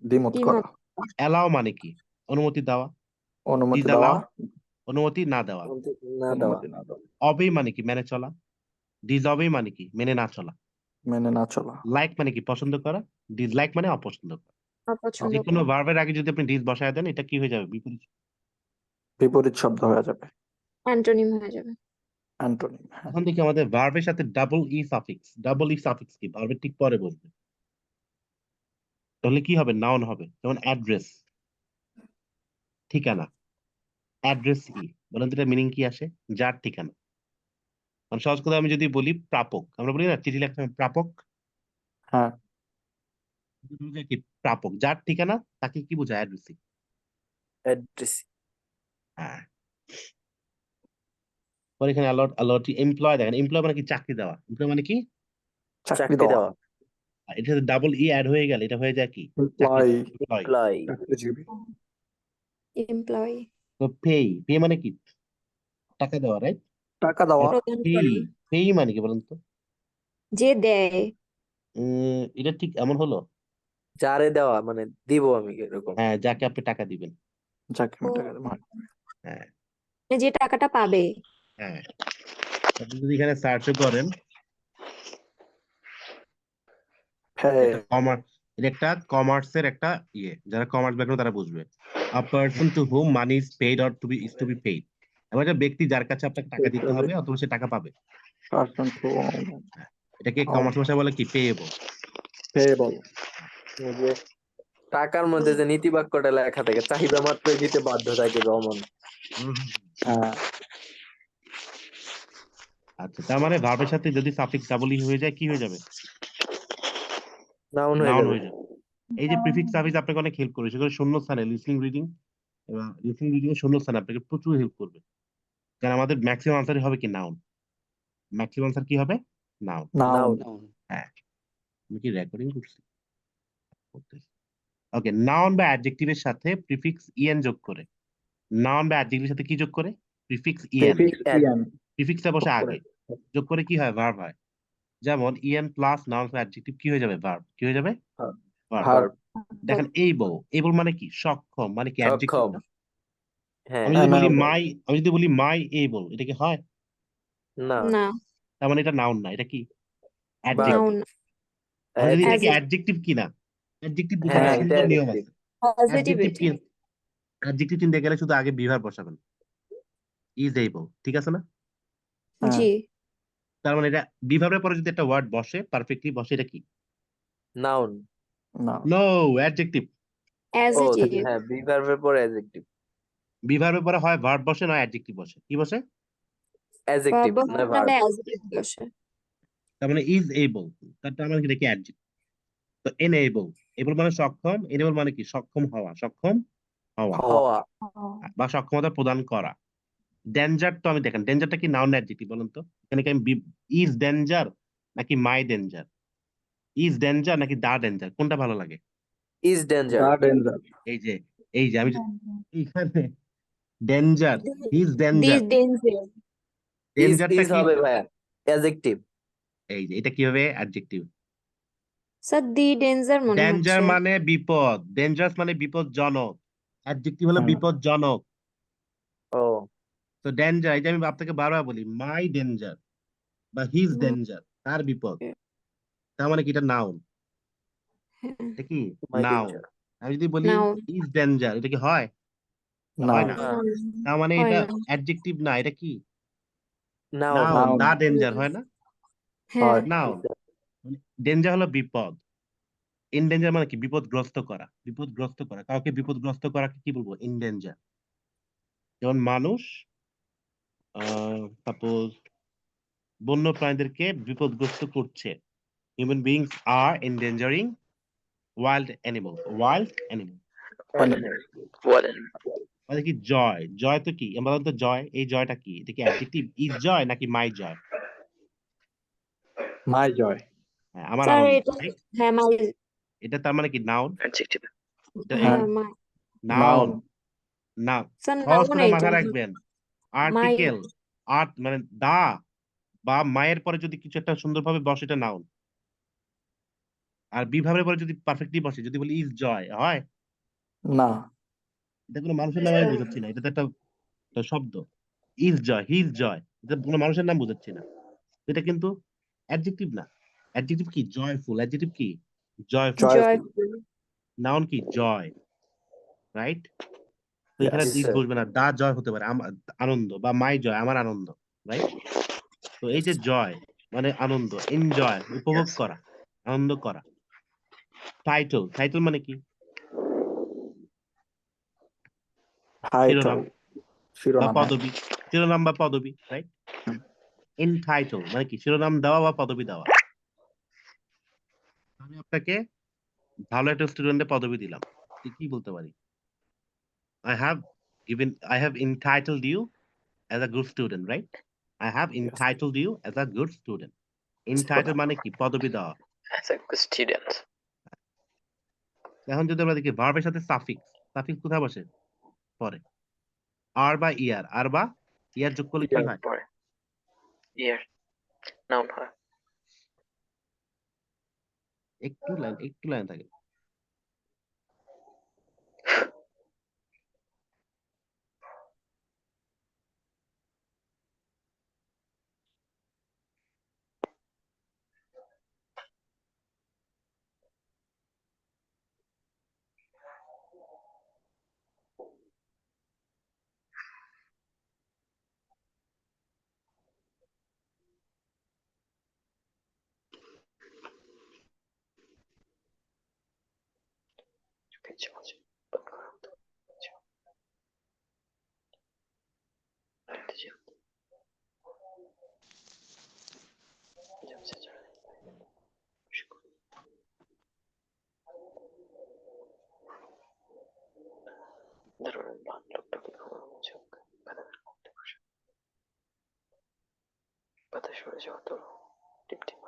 Speaker 2: দ্বিমত করা,
Speaker 3: দ্বিমত।
Speaker 1: অ্যালাও মানে কি? অনুমতি দেওয়া।
Speaker 2: অনুমতি দেওয়া,
Speaker 1: ডিসঅ্যালাও, অনুমতি না দেওয়া।
Speaker 4: না দেওয়া।
Speaker 2: অনুমতি না দেওয়া,
Speaker 1: অবে মানে কি? মেনে চলা। ডিসঅবে মানে কি? মেনে না চলা।
Speaker 2: মেনে না চলা,
Speaker 1: লাইক মানে কি? পছন্দ করা। ডিসলাইক মানে অপছন্দ করা।
Speaker 3: অপছন্দ
Speaker 1: যে কোনো
Speaker 3: করা।
Speaker 1: ভার্বের আগে যদি আপনি ডিস বসায় দেন, এটা কি হয়ে যাবে? বিপরীত।
Speaker 2: বিপরীত শব্দ হয়ে যাবে,
Speaker 3: অ্যান্টোনিম হয়ে যাবে।
Speaker 2: অ্যান্টোনিম। হ্যাঁ,
Speaker 1: এখন দেখি আমাদের ভার্বের সাথে double E suffix. Double E suffix কি? ভার্বের ঠিক পরে বলবে। তাহলে কি হবে? নাউন হবে। যেমন অ্যাড্রেস, ঠিকানা। অ্যাড্রেস ই, বলেন তো এটা মিনিং কি আসে? যার ঠিকানা। মানে সহজ কথা আমি যদি বলি, প্রাপক। আমরা বলি না চিঠি লেখতে হয় প্রাপক।
Speaker 2: হ্যাঁ,
Speaker 1: বুঝায় কি? প্রাপক, যার ঠিকানা, তাকে কি বোঝায়? অ্যাড্রেসি।
Speaker 4: অ্যাড্রেস।
Speaker 1: হ্যাঁ। পরে এখানে অ্যালট, অ্যালট এমপ্লয়। দেখেন, এমপ্লয় মানে কি? চাকরি দেওয়া। এমপ্লয় মানে কি?
Speaker 2: চাকরি
Speaker 4: চাকরি
Speaker 2: দেওয়া,
Speaker 4: দেওয়া।
Speaker 1: আর এটার সাথে ডাবল ই অ্যাড হয়ে গেলে এটা হয়ে যায় কি? চাকরি
Speaker 2: এমপ্লয়,
Speaker 1: দেওয়া। এমপ্লয়।
Speaker 4: এমপ্লয়।
Speaker 2: চাকরিজীবী।
Speaker 3: এমপ্লয়ি।
Speaker 1: তো পে মানে কি? টাকা দেওয়া, রাইট?
Speaker 2: টাকা দেওয়া,
Speaker 3: প্রদান
Speaker 1: পে,
Speaker 3: করা।
Speaker 1: পে মানে কি বলেন তো?
Speaker 3: যে দেয়।
Speaker 1: এটা ঠিক এমন হলো?
Speaker 4: যারে দেওয়া মানে দিব আমি এরকম।
Speaker 1: হ্যাঁ, যাকে আপনি টাকা দিবেন।
Speaker 2: যাকে
Speaker 3: ও,
Speaker 2: আমি টাকা দেব।
Speaker 1: হ্যাঁ
Speaker 3: মানে যে টাকাটা পাবে।
Speaker 1: হ্যাঁ। আপনি যদি এখানে সার্চ করেন,
Speaker 2: হ্যাঁ,
Speaker 1: এটা কমার্স, এটা একটা কমার্সের একটা ইয়ে, যারা কমার্স ব্যাকগ্রাউন্ড তারা বুঝবে। A person to whom money is paid or to be is to be paid. এমন একটা ব্যক্তি যার কাছে আপনাকে টাকা দিতে হবে অথবা সে টাকা পাবে।
Speaker 2: পার্সন টু
Speaker 1: এটাকে কমার্স ভাষায় বলে কি? পেয়েবল।
Speaker 2: পেয়েবল।
Speaker 4: এই যে টাকার মধ্যে যে নীতি বাক্যটা লেখা থাকে, চাহিদা মাত্রই দিতে বাধ্য থাকে রমন।
Speaker 2: হ্যাঁ,
Speaker 1: আচ্ছা, তার মানে ভার্বের সাথে যদি সাফিক্স ডাবল ই হয়ে যায়, কি হয়ে যাবে?
Speaker 4: নাউন হয়ে
Speaker 1: নাউন
Speaker 4: যাবে।
Speaker 1: হয়ে যাবে। এই যে প্রিফিক্স সাফিক্স আপনাকে অনেক হেল্প করে, সেগুলো শূন্য স্থানে লিসনিং রিডিং এবং লিসনিং রিডিং এর শূন্য স্থানে আপনাকে প্রচুর হেল্প করবে। কারণ আমাদের ম্যাক্সিমাম আনসারই হবে কি? নাউন। ম্যাক্সিমাম আনসার কি হবে? নাউন।
Speaker 2: Noun.
Speaker 4: Noun.
Speaker 1: হ্যাঁ, আমি কি রেকর্ডিং করছি? ওকে, নাউন বা অ্যাডজেক্টিভের সাথে প্রিফিক্স ইএন যোগ করে। নাউন বা অ্যাডজেক্টিভের সাথে কি যোগ করে? Prefix E N.
Speaker 2: Prefix
Speaker 4: Add.
Speaker 2: en.
Speaker 1: প্রিফিক্সটা বসে
Speaker 4: যোগ
Speaker 1: আগে,
Speaker 4: করে।
Speaker 1: যোগ করে কি হয়? ভার্ব হয়। যেমন ইএন প্লাস নাউন বা অ্যাডজেক্টিভ কি হয়ে যাবে? ভার্ব। কি হয়ে যাবে?
Speaker 4: Verb.
Speaker 1: ভার্ব।
Speaker 2: Verb.
Speaker 1: দেখেন এইবল, এইবল মানে কি? সক্ষম, মানে কি? অ্যাডজেক্টিভ
Speaker 4: সক্ষম।
Speaker 1: না?
Speaker 4: হ্যাঁ।
Speaker 2: Amenable.
Speaker 1: আমি যদি বলি মাই এইবল, এটা কি হয়?
Speaker 4: না।
Speaker 3: না,
Speaker 1: তার মানে এটা নাউন না, এটা কি?
Speaker 4: Verb.
Speaker 1: অ্যাডজেক্টিভ।
Speaker 3: নাউন
Speaker 1: আমরা যদি এটাকে
Speaker 3: Adjective.
Speaker 1: অ্যাডজেক্টিভ কি না, অ্যাডজেক্টিভ বোঝার
Speaker 4: হ্যাঁ,
Speaker 1: একটা
Speaker 4: এটা
Speaker 1: সুন্দর নিয়ম
Speaker 4: adjective.
Speaker 1: আছে।
Speaker 3: পজিটিভ
Speaker 1: অ্যাডজেক্টিভ
Speaker 3: এটা।
Speaker 1: কি? অ্যাডজেক্টিভ চিনতে গেলে শুধু আগে বিভার বসাবেন, ইজ এইবল, ঠিক আছে না?
Speaker 2: হ্যাঁ।
Speaker 3: জি,
Speaker 1: তার মানে এটা বিভাবের পরে যদি একটা ওয়ার্ড বসে, পারফেক্টলি বসে, এটা কি?
Speaker 4: Noun.
Speaker 2: Noun.
Speaker 1: No, adjective.
Speaker 4: ও
Speaker 3: অ্যাডজেক্টিভ।
Speaker 4: হ্যাঁ, be verb এর পরে adjective.
Speaker 1: বিভাবের পরে হয় ভার্ব বসে, নয় অ্যাডজেক্টিভ বসে। কি বসে?
Speaker 4: Adjective
Speaker 3: ভার্ব
Speaker 4: না
Speaker 3: নাহলে
Speaker 4: verb.
Speaker 3: অ্যাডজেক্টিভ বসে।
Speaker 1: তার মানে ইজ এইবল, তার মানে কি? অ্যাডজেক্টিভ। তো এনেবল, এবল মানে সক্ষম, এনেবল মানে কি? সক্ষম হওয়া, সক্ষম হওয়া
Speaker 4: হওয়া।
Speaker 1: বা সক্ষমতা প্রদান করা। ডেঞ্জার তো আমি দেখেন, ডেঞ্জারটা কি নাউন অ্যাডজেক্টিভ বলুন তো? এখানে কি আমি ইজ ডেঞ্জার নাকি মাই ডেঞ্জার? ইজ ডেঞ্জার নাকি দা ডেঞ্জার, কোনটা ভালো লাগে?
Speaker 4: Is danger.
Speaker 2: The danger.
Speaker 1: এই যে, এই যে আমি এইখানে danger, is danger,
Speaker 3: this danger.
Speaker 1: ডেঞ্জারটা
Speaker 4: is
Speaker 1: কি?
Speaker 4: হবে ভাইয়া adjective.
Speaker 1: এই যে এটা কি হবে? অ্যাডজেক্টিভ।
Speaker 3: স্যার দি ডেঞ্জার মনে
Speaker 1: ডেঞ্জার
Speaker 3: হচ্ছে।
Speaker 1: মানে বিপদ, ডেঞ্জারাস মানে বিপদজনক, অ্যাডজেক্টিভ হলো
Speaker 2: হ্যাঁ।
Speaker 1: বিপদজনক।
Speaker 4: ও
Speaker 1: তো ডেঞ্জার, এই যে আমি আপনাকে বারবার বলি মাই ডেঞ্জার বা হিজ ডেঞ্জার, তার বিপদ, তার মানে কি? এটা নাউন। এটা কি?
Speaker 4: my
Speaker 1: noun.
Speaker 4: danger.
Speaker 1: আমি যদি বলি
Speaker 3: নাও
Speaker 1: ইজ ডেঞ্জার, এটা কি হয়? হয়
Speaker 2: Noun.
Speaker 1: না।
Speaker 4: না।
Speaker 1: তার মানে
Speaker 3: হয়
Speaker 1: এটা
Speaker 3: না।
Speaker 1: অ্যাডজেক্টিভ না, এটা কি?
Speaker 4: Noun.
Speaker 1: নাউন।
Speaker 2: Noun.
Speaker 1: দা ডেঞ্জার হয় না?
Speaker 3: হ্যাঁ,
Speaker 2: হয়।
Speaker 1: নাউন। ডেঞ্জার হলো বিপদ। ইন ডেঞ্জার মানে কি? বিপদগ্রস্ত করা, বিপদগ্রস্ত করা, কাউকে বিপদগ্রস্ত করাকে কি বলবো? In danger. যেমন মানুষ সাপোজ বন্য প্রাণীদেরকে বিপদগ্রস্ত করছে। Human beings are এন্ডেঞ্জারিং wild animal, wild animal. মানে কি? জয়, জয় তো কি? আমরা বলতো জয়, এই জয়টা কি? এটা কি অ্যাডজেক্টিভ? ইজ জয় নাকি মাই জয়?
Speaker 2: My joy.
Speaker 1: হ্যাঁ, আমার
Speaker 3: স্যার
Speaker 1: আনন্দ,
Speaker 3: এটা
Speaker 1: রাইট?
Speaker 3: হ্যাঁ মাই
Speaker 1: এটা তার মানে কি? নাউন।
Speaker 2: হ্যাঁ।
Speaker 3: হ্যাঁ মাই
Speaker 1: নাউন,
Speaker 2: Noun.
Speaker 1: নাউন।
Speaker 3: স্যার
Speaker 1: সহজ
Speaker 3: নাউন
Speaker 1: করে
Speaker 3: এইটা
Speaker 1: মাথায় রাখবেন,
Speaker 3: মাই
Speaker 1: আর্টিকেল, আর্ট মানে দা বা মায়ের পরে যদি কিছু একটা সুন্দরভাবে বসে, এটা নাউন। আর বিভাবের পরে যদি পারফেক্টলি বসে, যদি বলি ইজ জয়, হয়?
Speaker 2: না।
Speaker 1: এটা কোনো মানুষের নাম আমি বোঝাচ্ছি না, এটা তো একটা একটা শব্দ। ইজ জয়, হিজ জয়, এটা কোনো মানুষের নাম বোঝাচ্ছি না। এটা কিন্তু অ্যাডজেক্টিভ না। অ্যাডজেক্টিভ কি? জয়ফুল। অ্যাডজেক্টিভ কি? জয়ফুল।
Speaker 2: Joyful.
Speaker 3: জয়ফুল।
Speaker 1: নাউন কি? জয়, রাইট? তো এখানে
Speaker 2: Yes.
Speaker 4: Yes,
Speaker 1: is
Speaker 4: sir.
Speaker 1: বসবে না, দা জয় হতে পারে, আনন্দ, বা মাই জয়, আমার আনন্দ, রাইট? তো এই যে জয় মানে আনন্দ, এনজয় উপভোগ করা, আনন্দ করা। টাইটেল, টাইটেল মানে কি? শিরোনাম
Speaker 2: Title.
Speaker 1: বা
Speaker 2: শিরোনাম। হ্যাঁ।
Speaker 1: পদবি, শিরোনাম বা পদবি, রাইট? এনটাইটেল মানে কি? শিরোনাম দেওয়া বা পদবি দেওয়া। আমি আপনাকে ভালো একটা স্টুডেন্টের পদবি দিলাম, তুই কি বলতে পারি? I have entitled you as a good student, right? I have
Speaker 2: Yes.
Speaker 1: entitled you as a good student. Entitled মানে কি? পদবি দেওয়া। এখন যদি আমরা দেখি ভার্বের সাথে সাফিক্স, সাফিক্স কোথায় বসে? পরে। আর বা ইয়ার, আর বা ইয়ার যোগ করলে কি হয়? একটু লাইন থাকে।
Speaker 6: বাতাস উড়ে যাওয়া তো টিপ টিপ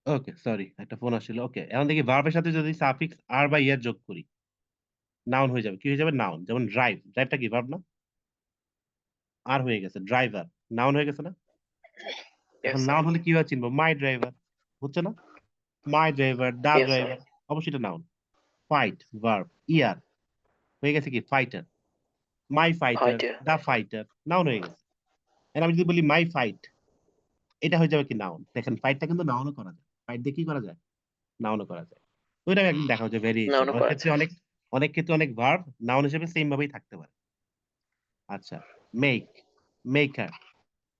Speaker 1: ওকে, সরি, একটা ফোন আসছিল। ওকে, এখন দেখি ভার্বের সাথে যদি সাফিক্স আর বা ইয়ার যোগ করি, নাউন হয়ে যাবে। কি হয়ে যাবে? নাউন। যেমন ড্রাইভ, ড্রাইভটা কি ভার্ব না? আর হয়ে গেছে ড্রাইভার, নাউন হয়ে গেছে না? এখন নাউন হলে কিভাবে চিনবো? মাই ড্রাইভার, হচ্ছে না? মাই ড্রাইভার, দা ড্রাইভার, অবশ্যই এটা নাউন। ফাইট ভার্ব, ইয়ার হয়ে গেছে কি? ফাইটার। মাই ফাইটার, দা ফাইটার, নাউন হয়ে গেছে। এখন আমি যদি বলি মাই ফাইট, এটা হয়ে যাবে কি? নাউন। দেখেন ফাইটটা কিন্তু নাউনও করা যায়। ফাইট দিয়ে কি করা যায়? নাউনও করা যায়। তো এটা একদিন দেখা হচ্ছে ভেরিয়েশন। অনেক ক্ষেত্রে অনেক ক্ষেত্রে অনেক ভার্ব নাউন হিসেবে সেম ভাবেই থাকতে পারে। আচ্ছা, মেক, মেকার,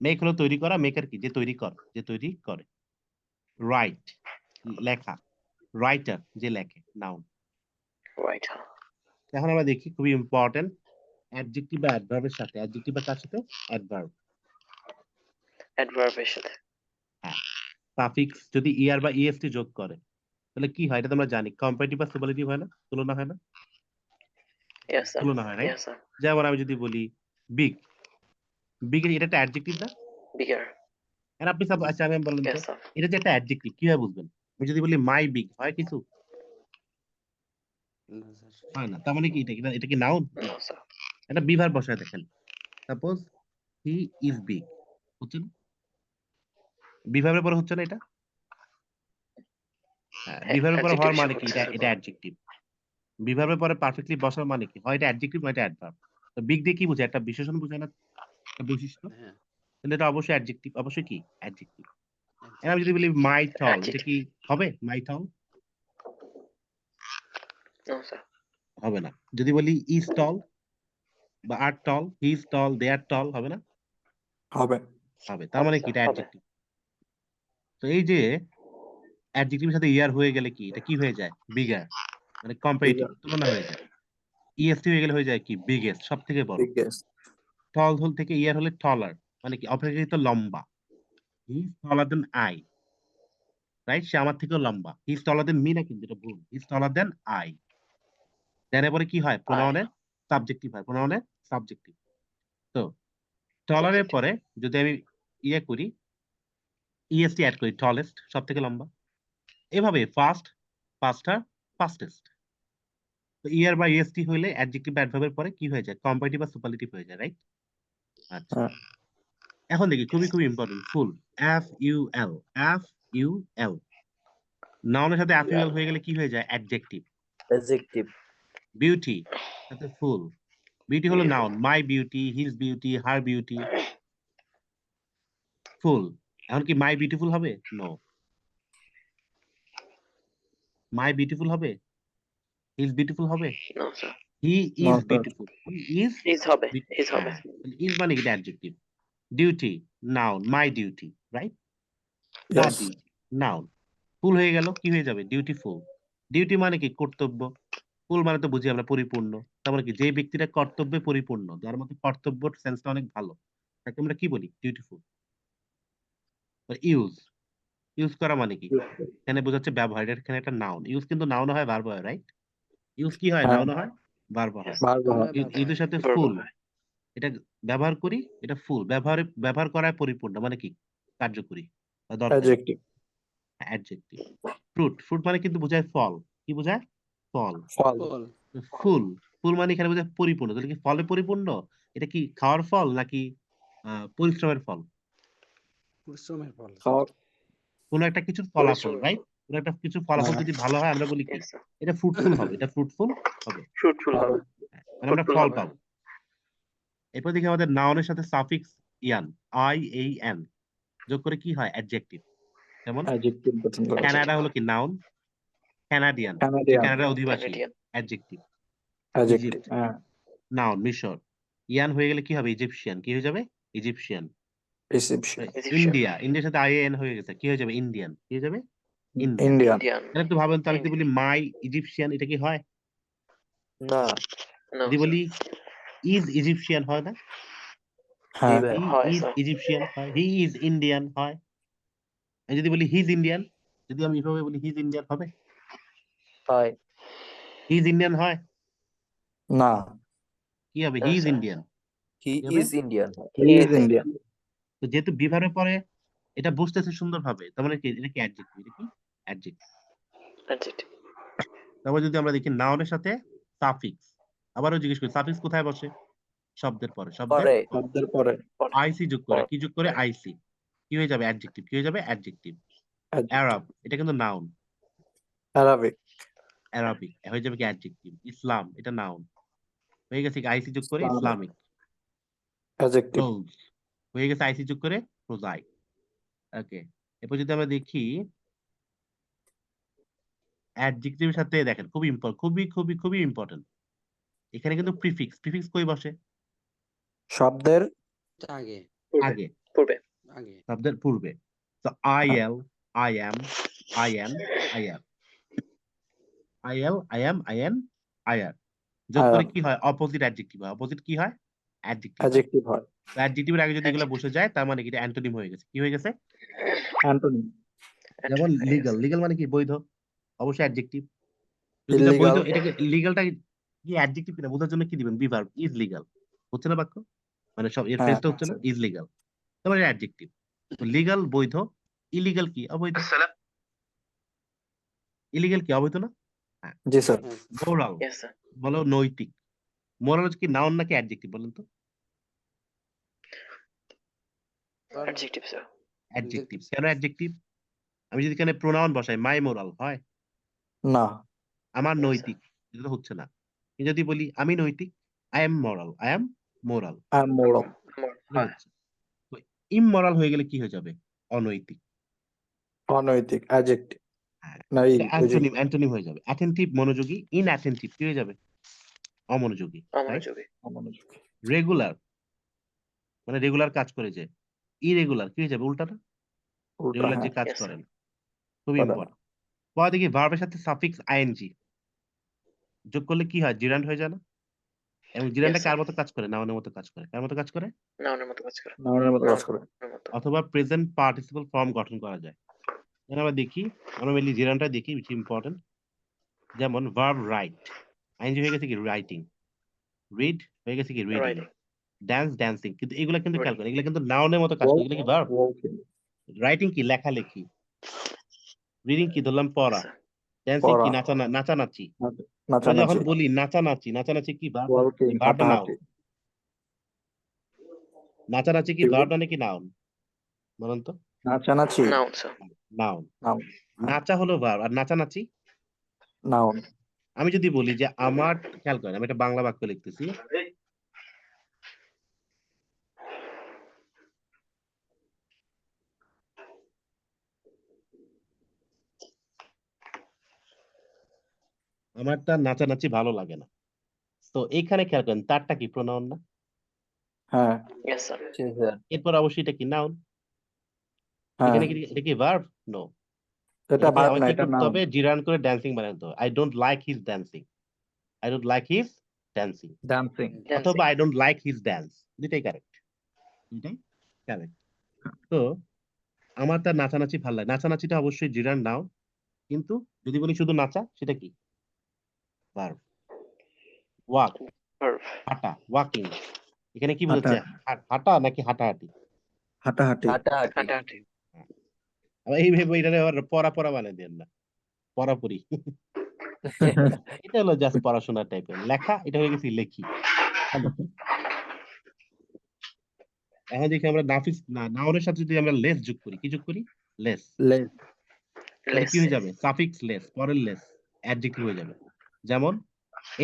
Speaker 1: মেক হলো তৈরি করা, মেকার কি? যে তৈরি কর, যে তৈরি করে। রাইট, লেখা, রাইটার, যে লেখে, নাউন। এখন আমরা দেখি খুবই ইম্পর্টেন্ট, অ্যাডজেক্টিভ বা অ্যাডভার্বের সাথে, অ্যাডজেক্টিভ বা কার সাথে? অ্যাডভার্ব। হ্যাঁ, সাফিক্স যদি ইআর বা ইএসটি যোগ করে তাহলে কি হয়? এটা তো আমরা জানি, কম্পারেটিভ বা সুপারলেটিভ হয় না? তুলনা হয় না? তুলনা হয়, রাইট? যেমন আমি যদি বলি বিগ, বিগ এটা একটা অ্যাডজেক্টিভ না? আর আপনি আচ্ছা আমি বললাম তো, এটা যে একটা অ্যাডজেক্টিভ, কিভাবে বুঝবেন? আমি যদি বলি মাই বিগ, হয় কিছু? হয় না। তার মানে কি? এটা কি নাউন? এটা বিভার বসায় দেখেন। সাপোজ হি ইজ বিগ, হচ্ছে না? বিভাবের পরে হচ্ছে না এটা? হ্যাঁ, বিভাবের পরে হওয়ার মানে কি? এটা অ্যাডজেক্টিভ। বিভাবের পরে পারফেক্টলি বসার মানে কি? হয় এটা অ্যাডজেক্টিভ নয় এটা অ্যাডভার্ব। তো বিগ দিয়ে কি বোঝায়? একটা বিশেষণ বোঝায় না? একটা বৈশিষ্ট্য। তাহলে এটা অবশ্যই অ্যাডজেক্টিভ, অবশ্যই কি? অ্যাডজেক্টিভ। এখন আমি যদি বলি মাই টল, এটা কি হবে? মাই টল হবে না। যদি বলি ইজ টল বা আর টল, হি ইজ টল, দে আর টল, হবে না?
Speaker 2: হবে।
Speaker 1: হবে। তার মানে কি? এটা অ্যাডজেক্টিভ। তো এই যে অ্যাডজেক্টিভের সাথে ইয়ার হয়ে গেলে কি? এটা কি হয়ে যায়? বিগার, মানে কম্পারেটিভ, তুলনা হয়ে যায়। ইএসটি হয়ে গেলে হয়ে যায় কি? বিগেস্ট, সব থেকে বড়।
Speaker 2: বিগেস্ট।
Speaker 1: টল হল থেকে ইয়ার হলে টলার, মানে কি? অপেক্ষাকৃত লম্বা। He is taller than I, right? সে আমার থেকেও লম্বা। He is taller than me, না কিন্তু এটা ভুল। হি ইজ টলার দেন আই। দেন পরে কি হয়? প্রোনাউনের সাবজেক্টিভ হয়, প্রোনাউনের সাবজেক্টিভ। তো টলারের পরে যদি আমি ইয়ে করি, ইএসটি অ্যাড করি, টলেস্ট, সব থেকে লম্বা। এভাবে ফাস্ট, ফাস্টার, ফাস্টেস্ট। তো ইয়ার বা ইএসটি হইলে অ্যাডজেক্টিভ বা অ্যাডভার্বের পরে কি হয়ে যায়? কম্পারেটিভ বা সুপারলেটিভ হয়ে যায়, রাইট? আচ্ছা,
Speaker 2: হ্যাঁ।
Speaker 1: এখন দেখি খুবই খুবই important, full, F U L, F U L. নাউনের সাথে এফ ইউ এল হয়ে গেলে কি হয়ে যায়? অ্যাডজেক্টিভ।
Speaker 4: অ্যাডজেক্টিভ।
Speaker 1: বিউটি সাথে ফুল, বিউটি হলো noun, my beauty, his beauty, her beauty. Full, এখন কি মাই বিউটিফুল হবে? নো। মাই বিউটিফুল হবে? হিজ বিউটিফুল হবে?
Speaker 6: No, sir.
Speaker 1: He
Speaker 2: No,
Speaker 1: is
Speaker 2: sir.
Speaker 1: Beautiful. He is
Speaker 6: Is হবে, is হবে।
Speaker 1: Is মানে কি? Adjective. Duty noun, my duty, right? দা
Speaker 2: Yes.
Speaker 1: Duty noun. ফুল হয়ে গেল, কি হয়ে যাবে? ডিউটিফুল। ডিউটি মানে কি? কর্তব্য। ফুল মানে তো বুঝি আমরা পরিপূর্ণ। তার মানে কি? যে ব্যক্তিটা কর্তব্যে পরিপূর্ণ, যার মধ্যে কর্তব্যের সেন্সটা অনেক ভালো, তাকে আমরা কি বলি? ডিউটিফুল। ইউজ, ইউজ করা মানে কি? এখানে বোঝাচ্ছে ব্যবহার। এটা এখানে একটা নাউন। ইউজ কিন্তু নাউন হয়, ভার্ব হয়, রাইট? ইউজ কি হয়?
Speaker 2: হ্যাঁ,
Speaker 1: নাউন হয়, ভার্ব হয়।
Speaker 2: ভার্ব হয়।
Speaker 1: ইউজের সাথে
Speaker 6: Verb
Speaker 1: ফুল,
Speaker 6: হয়।
Speaker 1: এটা ব্যবহার করি, এটা ফুল। ব্যবহার করায় পরিপূর্ণ মানে কি? কার্যকরী বা দরকারি।
Speaker 2: Adjective.
Speaker 1: অ্যাডজেক্টিভ। ফ্রুট, ফ্রুট মানে কিন্তু বোঝায় ফল। কি বোঝায়? ফল।
Speaker 2: ফল।
Speaker 1: ফুল, ফুল মানে এখানে বোঝায় পরিপূর্ণ। তাহলে কি ফলে পরিপূর্ণ? এটা কি খাওয়ার ফল নাকি পরিশ্রমের ফল?
Speaker 7: পরিশ্রমের ফল।
Speaker 2: খাওয়া-
Speaker 1: কোন একটা কিছুর ফলাফল,
Speaker 6: পরিশ্রমের
Speaker 1: রাইট? কোন একটা কিছুর ফলাফল
Speaker 2: হ্যাঁ,
Speaker 1: যদি ভালো হয় আমরা বলি কি?
Speaker 6: Yes, sir.
Speaker 1: এটা ফ্রুটফুল হবে, এটা ফ্রুটফুল হবে।
Speaker 6: Fruitful হবে।
Speaker 2: হবে।
Speaker 1: মানে আমরা
Speaker 6: Fruitful
Speaker 1: ফল
Speaker 6: হবে।
Speaker 1: পাবো। এরপর দেখি আমাদের নাউনের সাথে সাফিক্স ইয়ান, IAN যোগ করে কি হয়? অ্যাডজেক্টিভ। যেমন
Speaker 2: Adjective গঠন করা যায়।
Speaker 1: কানাডা হলো কি? নাউন। কানাডিয়ান, যে
Speaker 2: Canadian.
Speaker 1: কানাডার অধিবাসী,
Speaker 6: Canadian।
Speaker 1: অ্যাডজেক্টিভ।
Speaker 2: Adjective.
Speaker 1: ইজিপ্ট,
Speaker 2: হ্যাঁ,
Speaker 1: নাউন। মিশর, ইয়ান হয়ে গেলে কি হবে? ইজিপশিয়ান। কি হয়ে যাবে? ইজিপশিয়ান।
Speaker 2: Reception.
Speaker 6: Egyptian।
Speaker 1: ইন্ডিয়া, ইন্ডিয়ার সাথে IAN হয়ে গেছে, কি হয়ে যাবে? ইন্ডিয়ান। কি হয়ে যাবে? ইন্ডিয়ান।
Speaker 2: Indian.
Speaker 6: Indian।
Speaker 1: তাহলে একটু ভাবেন তো, আমি যদি বলি মাই ইজিপশিয়ান, এটা কি হয়?
Speaker 4: না।
Speaker 6: No,
Speaker 1: যদি
Speaker 6: sir।
Speaker 1: বলি ইজ ইজিপশিয়ান, হয় না?
Speaker 2: হ্যাঁ,
Speaker 4: ভাই।
Speaker 1: হি
Speaker 6: হয়,
Speaker 1: ইজ
Speaker 6: sir।
Speaker 1: ইজিপশিয়ান হয়, হি ইজ ইন্ডিয়ান হয়। আমি যদি বলি হিজ ইন্ডিয়ান, যদি আমি এভাবে বলি হিজ ইন্ডিয়ান, হবে?
Speaker 4: হয়।
Speaker 1: হিজ ইন্ডিয়ান হয়?
Speaker 2: না,
Speaker 1: কি হবে?
Speaker 6: না,
Speaker 1: হি ইজ
Speaker 6: sir।
Speaker 1: ইন্ডিয়ান।
Speaker 4: হি
Speaker 1: কি হবে?
Speaker 4: Is Indian.
Speaker 2: he is Indian.
Speaker 1: তো যেহেতু বিভারের পরে এটা বুঝতেছে সুন্দর ভাবে, তার মানে কি? এটা কি অ্যাডজেক্টিভ? এটা কি অ্যাডজেক্টিভ?
Speaker 6: Adjective।
Speaker 1: তারপর যদি আমরা দেখি নাউনের সাথে সাফিক্স, আবারও জিজ্ঞেস করি সাফিক্স কোথায় বসে? শব্দের পরে, শব্দের
Speaker 4: পরে।
Speaker 2: শব্দের পরে
Speaker 1: আইসি যোগ করে, কি যোগ করে? আইসি। কি হয়ে যাবে? অ্যাডজেক্টিভ। কি হয়ে যাবে? অ্যাডজেক্টিভ। আরব, এটা কিন্তু নাউন।
Speaker 2: Arabic.
Speaker 1: অ্যারাবিক হয়ে যাবে কি? অ্যাডজেক্টিভ। ইসলাম, এটা নাউন। হয়ে গেছে কি? আইসি যোগ করে
Speaker 2: Islamic.
Speaker 1: ইসলামিক।
Speaker 2: Adjective.
Speaker 1: প্রোজ হয়ে গেছে আইসি যোগ করে প্রোজাইক। ওকে, এরপর যদি আমরা দেখি অ্যাডজেক্টিভের সাথে দেখেন, খুবই খুবই খুবই খুবই ইম্পর্টেন্ট। এখানে কিন্তু প্রিফিক্স, প্রিফিক্স কই বসে?
Speaker 2: শব্দের
Speaker 7: আগে
Speaker 6: পূর্বে।
Speaker 1: আগে,
Speaker 7: আগে
Speaker 1: শব্দের পূর্বে। তো আই
Speaker 2: হ্যাঁ,
Speaker 1: L, I M, I N, I R, I L, I M, I N, I R যোগ করে
Speaker 2: are
Speaker 1: কি হয়? অপোজিট অ্যাডজেক্টিভ হয়। অপোজিট কি হয়? অ্যাডজেক্টিভ হয়।
Speaker 2: adjective হয়।
Speaker 1: অ্যাডজেক্টিভের আগে যদি এগুলো বসে যায়, তার মানে কি? এটা অ্যান্টোনিম হয়ে গেছে। কি হয়ে গেছে?
Speaker 2: Antonym.
Speaker 1: যেমন
Speaker 6: Antonym হয়ে
Speaker 1: লিগাল,
Speaker 6: গেছে।
Speaker 1: লিগাল মানে কি? বৈধ, অবশ্যই অ্যাডজেক্টিভ। যদি এটা
Speaker 2: Illegal.
Speaker 1: বৈধ, এটাকে লিগালটা কি অ্যাডজেক্টিভ কিনা বোঝার জন্য কি দিবেন? Be verb, is legal. হচ্ছে না বাক্য? মানে সব এর
Speaker 2: হ্যাঁ,
Speaker 1: ফ্রেজটা হচ্ছে না? Is legal. তারপরে অ্যাডজেক্টিভ। লিগাল বৈধ, ইলিগাল কি? অবৈধ। ইলিগাল কি? অবৈধ না? হ্যাঁ।
Speaker 2: জি স্যার।
Speaker 1: Moral
Speaker 6: Yes, sir।
Speaker 1: বলো নৈতিক। মোরাল কি নাউন নাকি অ্যাডজেক্টিভ বলেন তো?
Speaker 6: Adjective, sir।
Speaker 1: অ্যাডজেক্টিভ। কেন অ্যাডজেক্টিভ? আমি যদি এখানে প্রোনাউন বসাই, মাই মোরাল হয়?
Speaker 2: না,
Speaker 1: আমার
Speaker 6: Yes, sir।
Speaker 1: নৈতিক, এটা তো হচ্ছে না। আমি যদি বলি আমি নৈতিক, I am moral, I am moral,
Speaker 2: আর moral.
Speaker 6: হয়।
Speaker 1: হচ্ছে। তো ইমমরাল হয়ে গেলে কি হয়ে যাবে? অনৈতিক।
Speaker 2: অনৈতিক adjective.
Speaker 1: হ্যাঁ,
Speaker 2: না,
Speaker 1: এটা অ্যান্টোনিম, অ্যান্টোনিম হয়ে যাবে। অ্যাটেন্টিভ মনোযোগী, ইনঅ্যাটেন্টিভ কি হয়ে যাবে? অমনোযোগী, রাইট?
Speaker 6: অমনোযোগী।
Speaker 2: অমনোযোগী।
Speaker 1: রেগুলার মানে রেগুলার কাজ করে যে, ইরেগুলার কি হয়ে যাবে? উল্টাটা।
Speaker 2: উল্টা,
Speaker 1: রেগুলার যে
Speaker 2: হ্যাঁ,
Speaker 1: কাজ
Speaker 6: Yes, sir।
Speaker 1: করে না। খুবই
Speaker 2: করে না।
Speaker 1: ইম্পর্টেন্ট। পরে দেখি ভার্বের সাথে সাফিক্স আইএনজি যোগ করলে কি হয়? জিরান্ড হয়ে যায় না? এবং
Speaker 6: Yes,
Speaker 1: জিরান্ডটা
Speaker 6: sir।
Speaker 1: কার মতো কাজ করে? নাউনের মতো কাজ করে। কার মতো কাজ করে?
Speaker 6: নাউনের মতো কাজ করে।
Speaker 2: নাউনের মতো কাজ করে।
Speaker 6: নাউনের মতো।
Speaker 1: অথবা প্রেজেন্ট পার্টিসিপল ফর্ম গঠন করা যায়। এখানে আমরা দেখি, আমরা মেনলি জিরান্ডটা দেখি, বেশি ইম্পর্টেন্ট। যেমন ভার্ব রাইট, আইএনজি হয়ে গেছে কি? রাইটিং। রিড হয়ে গেছে কি? রিডিং।
Speaker 6: Writing।
Speaker 1: Dance, dancing. কিন্তু এগুলা কিন্তু খেয়াল
Speaker 6: Reading।
Speaker 1: করেন, এগুলা কিন্তু নাউনের মতো কাজ করে। এগুলা কি ভার্ব?
Speaker 2: Walking.
Speaker 1: রাইটিং কি? লেখালেখি। রিডিং কি? ধরলাম
Speaker 6: Yes,
Speaker 1: পড়া।
Speaker 6: sir।
Speaker 1: ড্যান্সিং কি?
Speaker 2: পড়া,
Speaker 1: নাচানাচি। আমরা
Speaker 2: নাচানাচি,
Speaker 1: যখন বলি নাচানাচি, নাচানাচি কি ভার্ব?
Speaker 2: walking,
Speaker 1: ভার্ব না নাউন?
Speaker 2: হাঁটাহাঁটি।
Speaker 1: নাচানাচি কি ভার্ব না নাকি নাউন? বলুন তো।
Speaker 2: নাচানাচি,
Speaker 6: Noun, sir।
Speaker 1: নাউন।
Speaker 2: নাউন,
Speaker 1: নাচা হলো ভার্ব, আর নাচানাচি।
Speaker 2: নাউন।
Speaker 1: আমি যদি বলি যে আমার, খেয়াল করেন আমি একটা বাংলা বাক্য লিখতেছি, আমারটা নাচানাচি ভালো লাগে না। তো এখানে খেয়াল করেন তারটা কি প্রোনাউন না?
Speaker 2: হ্যাঁ
Speaker 6: Yes, sir.
Speaker 4: জি স্যার
Speaker 1: এরপর অবশ্যই এটা কি নাউন?
Speaker 2: হ্যাঁ
Speaker 1: এখানে কি এটা কি ভার্ব? নো।
Speaker 2: এটা
Speaker 1: এটাকে
Speaker 2: ভার্ব
Speaker 1: আমার
Speaker 2: না,
Speaker 1: কি
Speaker 2: এটা
Speaker 1: করতে
Speaker 2: নাউন।
Speaker 1: হবে? জিরান করে ড্যান্সিং বানাতে হবে। I don't like his dancing. I don't like his dancing.
Speaker 2: Dancing.
Speaker 1: অথবা
Speaker 6: Dancing.
Speaker 1: I don't like his dance. দুটাই কারেক্ট। দুটাই কারেক্ট। তো আমার তার নাচানাচি ভালো লাগে। নাচানাচিটা অবশ্যই জিরান নাও, কিন্তু যদি বলি শুধু নাচা সেটা কি? ভার্ব। Walk,
Speaker 6: Verb.
Speaker 1: হাঁটা, ওয়াকিং। এখানে কি
Speaker 2: হাঁটা
Speaker 1: বোঝাচ্ছে? হাঁটা নাকি হাঁটাহাঁটি?
Speaker 2: হাঁটাহাঁটি।
Speaker 4: হাঁটাহাঁটি
Speaker 6: হাঁটাহাঁটি।
Speaker 1: আবার এই ভেবে এটা আবার পড়া পড়া বানিয়ে দেন না, পড়াপড়ি। এটা হলো জাস্ট পড়াশোনা টাইপের লেখা, এটা হয়ে গেছে লেখি। হ্যালো। এখন দেখি আমরা নাফিস না নাউনের সাথে যদি আমরা লেস যোগ করি, কি যোগ করি? লেস।
Speaker 2: লেস।
Speaker 1: তাহলে কি
Speaker 6: Less.
Speaker 1: হয়ে যাবে? সাফিক্স লেস, পরের লেস, অ্যাডজেক্টিভ হয়ে যাবে। যেমন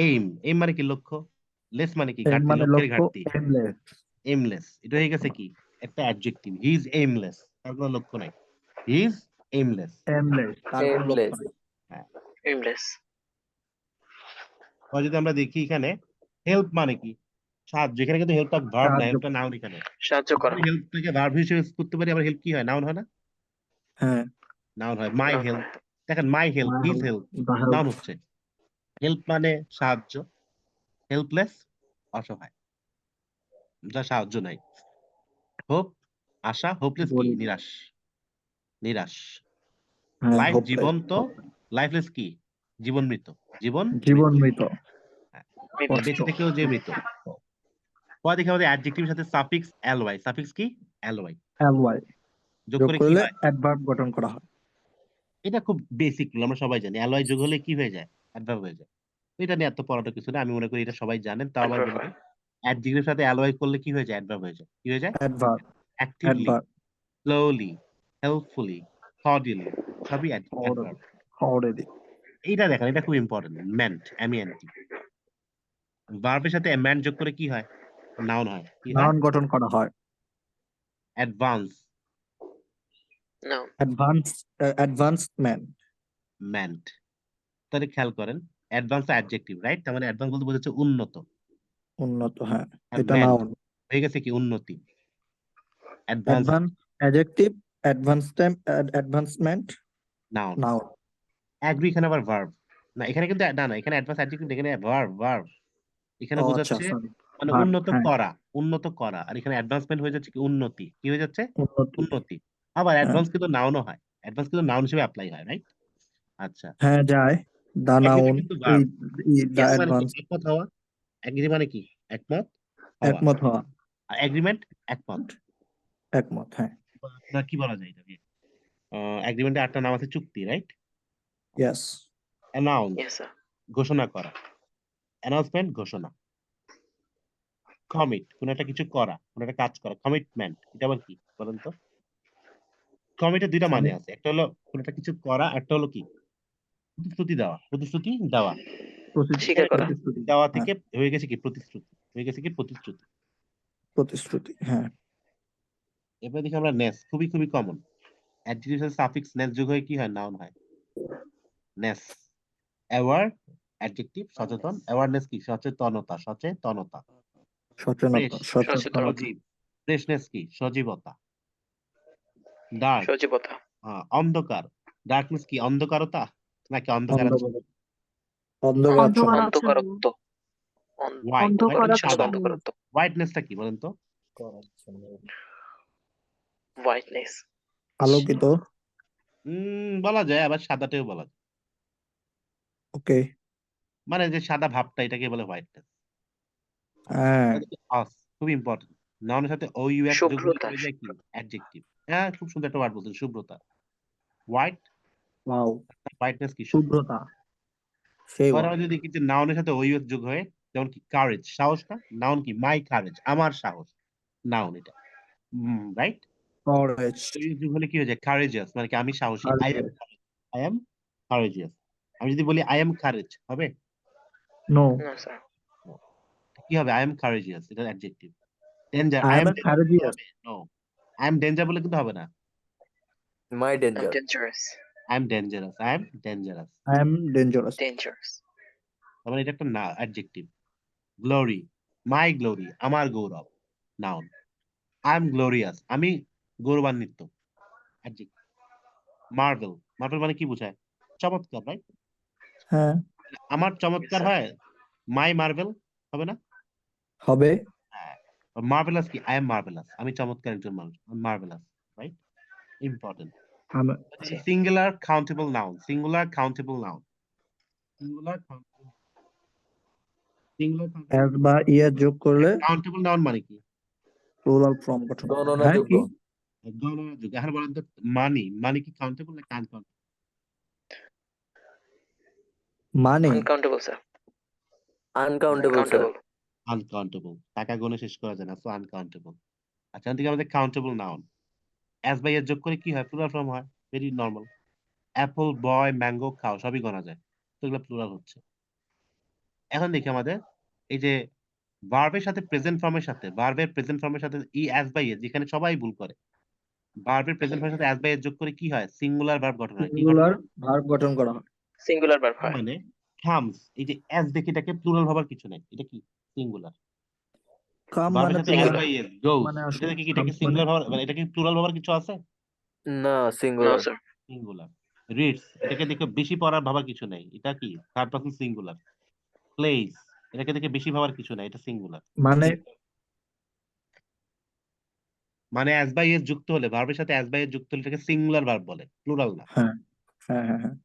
Speaker 1: এইম, এইম মানে কি? লক্ষ্য। লেস মানে কি?
Speaker 2: এম
Speaker 1: ঘাটতি,
Speaker 2: মানে
Speaker 1: লক্ষ্যের
Speaker 2: লক্ষ্য,
Speaker 1: ঘাটতি।
Speaker 2: এমলেস।
Speaker 1: এইমলেস, এটা হয়ে গেছে কি? একটা অ্যাডজেক্টিভ। হি ইজ এইমলেস, তার কোনো লক্ষ্য নাই। He is এইমলেস।
Speaker 2: এমলেস, তার কোনো লক্ষ্য
Speaker 4: এমলেস
Speaker 2: নেই।
Speaker 1: হ্যাঁ।
Speaker 6: Aimless.
Speaker 1: আর যদি আমরা দেখি এখানে হেল্প মানে কি? সাহায্য। এখানে কিন্তু হেল্পটা ভার্ব না,
Speaker 2: সাহায্য।
Speaker 1: হেল্পটা নাউন। এখানে
Speaker 6: সাহায্য করা।
Speaker 1: হেল্পটাকে ভার্ব হিসেবে use করতে পারি, আবার হেল্প কি হয়? নাউন হয় না?
Speaker 2: হ্যাঁ
Speaker 1: নাউন হয়। মাই
Speaker 6: Noun
Speaker 1: হেল্প,
Speaker 6: হয়।
Speaker 1: দেখেন my help,
Speaker 2: my
Speaker 1: his
Speaker 2: help,
Speaker 1: help,
Speaker 2: the help.
Speaker 1: Noun হচ্ছে। হেল্প মানে সাহায্য, হেল্পলেস অসহায়, যা সাহায্য নাই। হোপ আশা, হোপলেস কি?
Speaker 2: গরিব।
Speaker 1: নিরাশ, নিরাশ।
Speaker 2: হ্যাঁ
Speaker 1: লাইফ
Speaker 2: হোপলেস।
Speaker 1: জীবন্ত, লাইফলেস কি? জীবন মৃত, জীবন
Speaker 2: জীবন
Speaker 1: মৃত।
Speaker 2: মৃত।
Speaker 1: হ্যাঁ,
Speaker 6: মৃত।
Speaker 2: কষ্ট।
Speaker 1: বেঁচে থেকেও যে মৃত। পরে দেখি আমাদের অ্যাডজেক্টিভের সাথে সাফিক্স এলওয়াই। সাফিক্স কি? এলওয়াই
Speaker 2: অ্যালওয়াই
Speaker 1: যোগ
Speaker 2: যোগ
Speaker 1: করে কি
Speaker 2: করলে
Speaker 1: হয়?
Speaker 2: অ্যাডভার্ব গঠন করা হয়।
Speaker 1: এটা খুব বেসিক রুল, আমরা সবাই জানি। অ্যালয় যোগ হলে কি হয়ে যায়? অ্যাডভার্ব হয়ে যায়। তো এটা নিয়ে এত পড়াটা কিছু না, আমি মনে করি এটা সবাই জানেন। তাও আবার
Speaker 6: Adverb
Speaker 1: বলি,
Speaker 6: হয়।
Speaker 1: অ্যাডজেক্টিভের সাথে অ্যালয় করলে কি হয়ে যায়? অ্যাডভার্ব হয়ে যায়। কি হয়ে যায়?
Speaker 2: Adverb.
Speaker 1: Actively,
Speaker 2: adverb.
Speaker 1: Slowly, helpfully, thoughtfully, সবই অ্যাডভার্ব।
Speaker 2: অলরেডি।
Speaker 1: এইটা দেখেন, এটা খুব ইম্পর্টেন্ট। মেন্ট, এমইএনটি। ভার্বের সাথে মেন্ট যোগ করে কি হয়? নাউন হয়। কি হয়?
Speaker 2: নাউন গঠন করা হয়।
Speaker 1: Advance,
Speaker 6: Noun.
Speaker 2: অ্যাডভান্সমেন্ট।
Speaker 1: মেন্ট। তাহলে খেয়াল করেন, অ্যাডভান্স অ্যাডজেক্টিভ, রাইট? তার মানে অ্যাডভান্স বলতে বোঝাচ্ছে উন্নত।
Speaker 2: উন্নত, হ্যাঁ
Speaker 1: আর
Speaker 2: এটা
Speaker 1: মেন্ট
Speaker 2: নাউন।
Speaker 1: হয়ে গেছে কি? উন্নতি। Advance
Speaker 2: advance adjective, advancement
Speaker 1: noun.
Speaker 2: Noun.
Speaker 1: Agree এখানে আবার ভার্ব না, এখানে কিন্তু না না, এখানে অ্যাডভান্স অ্যাডজেক্টিভ, এখানে ভার্ব। এখানে
Speaker 2: ও আচ্ছা,
Speaker 1: বোঝাচ্ছে
Speaker 2: সরি।
Speaker 1: মানে
Speaker 2: ভার্ব,
Speaker 1: উন্নত
Speaker 2: হ্যাঁ।
Speaker 1: করা, উন্নত করা। আর এখানে অ্যাডভান্সমেন্ট হয়ে যাচ্ছে কি? উন্নতি। কি হয়ে যাচ্ছে?
Speaker 2: উন্নতি।
Speaker 1: উন্নতি। আবার
Speaker 2: হ্যাঁ
Speaker 1: অ্যাডভান্স কিন্তু নাউনও হয়। অ্যাডভান্স কিন্তু নাউন হিসেবে অ্যাপ্লাই হয়, রাইট? আচ্ছা,
Speaker 2: হ্যাঁ যায়। দা
Speaker 1: অ্যাগ্রিটা
Speaker 2: নাউন।
Speaker 1: কিন্তু
Speaker 2: এই
Speaker 1: ভার্ব।
Speaker 2: দা
Speaker 6: Yes.
Speaker 1: মানে কি?
Speaker 2: অ্যাডভান্স।
Speaker 1: একমত হওয়া। অ্যাগ্রি মানে কি? একমত হওয়া।
Speaker 2: একমত হওয়া।
Speaker 1: আর এগ্রিমেন্ট একমত।
Speaker 2: একমত, হ্যাঁ।
Speaker 1: আপনার কি বলা যায় এটাকে? এগ্রিমেন্টের আরেকটা নাম আছে চুক্তি, right?
Speaker 2: Yes.
Speaker 1: Announce,
Speaker 6: Yes, sir.
Speaker 1: ঘোষণা করা। অ্যানাউন্সমেন্ট, ঘোষণা। কমিট, কোন একটা কিছু করা, কোন একটা কাজ করা। কমিটমেন্ট, এটা আবার কি বলেন তো? কমিটের দুইটা মানে আছে, একটা হলো কোন একটা কিছু করা, একটা হলো কি? প্রতিশ্রুতি দেওয়া। প্রতিশ্রুতি দেওয়া।
Speaker 6: স্বীকার করা।
Speaker 2: প্রতিশ্রুতি।
Speaker 1: দেওয়া
Speaker 2: হ্যাঁ,
Speaker 1: থেকে হয়ে গেছে কি? প্রতিশ্রুতি। হয়ে গেছে কি? প্রতিশ্রুতি।
Speaker 2: প্রতিশ্রুতি, হ্যাঁ।
Speaker 1: এবার দেখি আমরা নেস, খুবই খুবই কমন। অ্যাডজেক্টিভ সাথে সাফিক্স নেস যোগ হয়ে কি হয়? নাউন হয়। নেস। অ্যাওয়ার অ্যাডজেক্টিভ, সচেতন। অ্যাওয়ারনেস কি? সচেতনতা, সচেতনতা। ফ্রেশ,
Speaker 2: সচেতনতা।
Speaker 1: সজীব। ফ্রেশনেস কি? সজীবতা। ডার্ক,
Speaker 6: সজীবতা।
Speaker 1: অন্ধকার। ডার্কনেস কি? অন্ধকারতা নাকি অন্ধকারাচ্ছন্ন?
Speaker 2: অন্ধকারাচ্ছন্ন।
Speaker 6: অন্ধকারত্ব।
Speaker 1: হোয়াইট,
Speaker 6: অন্ধকারাচ্ছন্ন,
Speaker 1: সাদা।
Speaker 6: অন্ধকারত্ব।
Speaker 1: হোয়াইটনেসটা কি বলেন তো?
Speaker 6: Whiteness.
Speaker 2: আলোকিত।
Speaker 1: বলা যায়, আবার সাদাটাও বলা যায়।
Speaker 2: ওকে।
Speaker 1: মানে যে সাদা ভাবটা, এটাকে বলে হোয়াইটনেস।
Speaker 2: হ্যাঁ।
Speaker 1: খুব ইম্পর্টেন্ট। নাউনের সাথে ও ইউ এক্স যোগ হলে
Speaker 6: শুভ্রতা।
Speaker 1: হয়ে যায় কি? অ্যাডজেক্টিভ। হ্যাঁ, খুব সুন্দর একটা ওয়ার্ড বলছেন, শুভ্রতা। White,
Speaker 2: wow.
Speaker 1: হোয়াইটনেস কি?
Speaker 2: শুভ্রতা। সেই
Speaker 1: পরে
Speaker 2: ওয়াও।
Speaker 1: আমরা যদি দেখি যে নাউনের সাথে ও ইউ এক্স যোগ হয়ে, যেমন কি? কারেজ, সাহস না? নাউন কি? মাই কারেজ, আমার সাহস। নাউন এটা, রাইট?
Speaker 2: করেজ।
Speaker 1: যোগ হলে কি হয়ে যায়? কারেজিয়াস, মানে কি? আমি সাহসী। I am courageous. আমি যদি বলি আই এম কারেজ, হবে?
Speaker 2: নো।
Speaker 6: No, sir.
Speaker 1: কি হবে? আই এম কারেজিয়াস, এটা adjective. Danger,
Speaker 2: I
Speaker 1: I
Speaker 2: am
Speaker 1: am
Speaker 2: courageous.
Speaker 1: No, I am danger বলে কিন্তু হবে না।
Speaker 4: My
Speaker 6: I'm
Speaker 4: danger.
Speaker 6: dangerous.
Speaker 1: I am dangerous, I am dangerous.
Speaker 2: I am dangerous.
Speaker 6: Dangerous.
Speaker 1: তার মানে এটা একটা না অ্যাডজেক্টিভ। গ্লোরি, মাই গ্লোরি, আমার গৌরব, নাউন। আই এম গ্লোরিয়াস, আমি গৌরবান্বিত, অ্যাডজেক্টিভ। মার্ভেল, মার্ভেল মানে কি বোঝায়? চমৎকার, রাইট?
Speaker 2: হ্যাঁ,
Speaker 1: আমার চমৎকার
Speaker 6: Yes, sir.
Speaker 1: হয়, মাই মার্ভেল হবে না?
Speaker 2: হবে।
Speaker 1: হ্যাঁ। মার্ভেলাস কি? আই এম মার্ভেলাস, আমি চমৎকার একজন মানুষ, মার্ভেলাস, রাইট? ইম্পর্টেন্ট।
Speaker 2: আম-
Speaker 6: জি।
Speaker 1: Singular countable noun, singular countable noun, singular countable, singular
Speaker 2: as বা ইয়ার যোগ করলে
Speaker 1: কাউন্টেবল নাউন মানে কি?
Speaker 2: প্লুরাল ফর্ম গঠন করে। হ্যাঁ
Speaker 4: গণনাযোগ্য।
Speaker 2: কি?
Speaker 1: গণনাযোগ্য। এখন বলেন তো, মানি, মানি কি কাউন্টেবল নাকি আনকাউন্টেবল?
Speaker 2: মানে
Speaker 6: Uncountable, sir.
Speaker 4: Uncountable sir.
Speaker 6: Countable.
Speaker 1: Uncountable, টাকা গুণে শেষ করা যায় না, সো আনকাউন্টেবল। আচ্ছা, এদিকে আমাদের কাউন্টেবল নাউন, অ্যাস বাই এর যোগ করে কি হয়? প্লুরাল ফর্ম হয়, ভেরি নরমাল। অ্যাপল, বয়, ম্যাঙ্গো, খাও, সবই গণা যায়, তো এগুলো প্লুরাল হচ্ছে। এখন দেখি আমাদের এই যে ভার্বের সাথে প্রেজেন্ট ফর্মের সাথে, ভার্বের প্রেজেন্ট ফর্মের সাথে ই অ্যাস বাই এর, যেখানে সবাই ভুল করে, ভার্বের প্রেজেন্ট ফর্মের সাথে অ্যাস বাই এর যোগ করে কি হয়? সিঙ্গুলার ভার্ব গঠন হয়। কি গঠন
Speaker 2: সিঙ্গুলার
Speaker 1: হয়?
Speaker 2: ভার্ব গঠন করা হয়।
Speaker 6: Singular verb
Speaker 1: তার
Speaker 6: হয়।
Speaker 1: মানে comes, এই যে অ্যাস দেখে এটাকে প্লুরাল ভাবার কিছু নাই, এটা কি? সিঙ্গুলার।
Speaker 2: কাম
Speaker 1: ভার্বের
Speaker 2: মানে
Speaker 1: সাথে
Speaker 2: প্লুরাল,
Speaker 1: অ্যাস বাই এর গোস,
Speaker 2: মানে
Speaker 1: এটা
Speaker 2: আসলে
Speaker 1: দেখে কি এটাকে
Speaker 2: comes মানে
Speaker 1: সিঙ্গুলার ভাবার, মানে এটা কি প্লুরাল ভাবার কিছু আছে?
Speaker 4: না,
Speaker 6: No,
Speaker 4: singular.
Speaker 6: sir.
Speaker 1: Singular. Reads, এটাকে দেখে বেশি পড়ার ভাবার কিছু নাই, এটা কি? Third person singular. প্লেস, এটাকে দেখে বেশি ভাবার কিছু নাই, এটা সিঙ্গুলার।
Speaker 2: মানে
Speaker 1: মানে অ্যাস বাই এর যুক্ত হলে, ভার্বের সাথে অ্যাস বাই এর যুক্ত হলে এটাকে সিঙ্গুলার ভার্ব বলে, প্লুরাল না।
Speaker 2: হ্যাঁ হ্যাঁ হ্যাঁ হ্যাঁ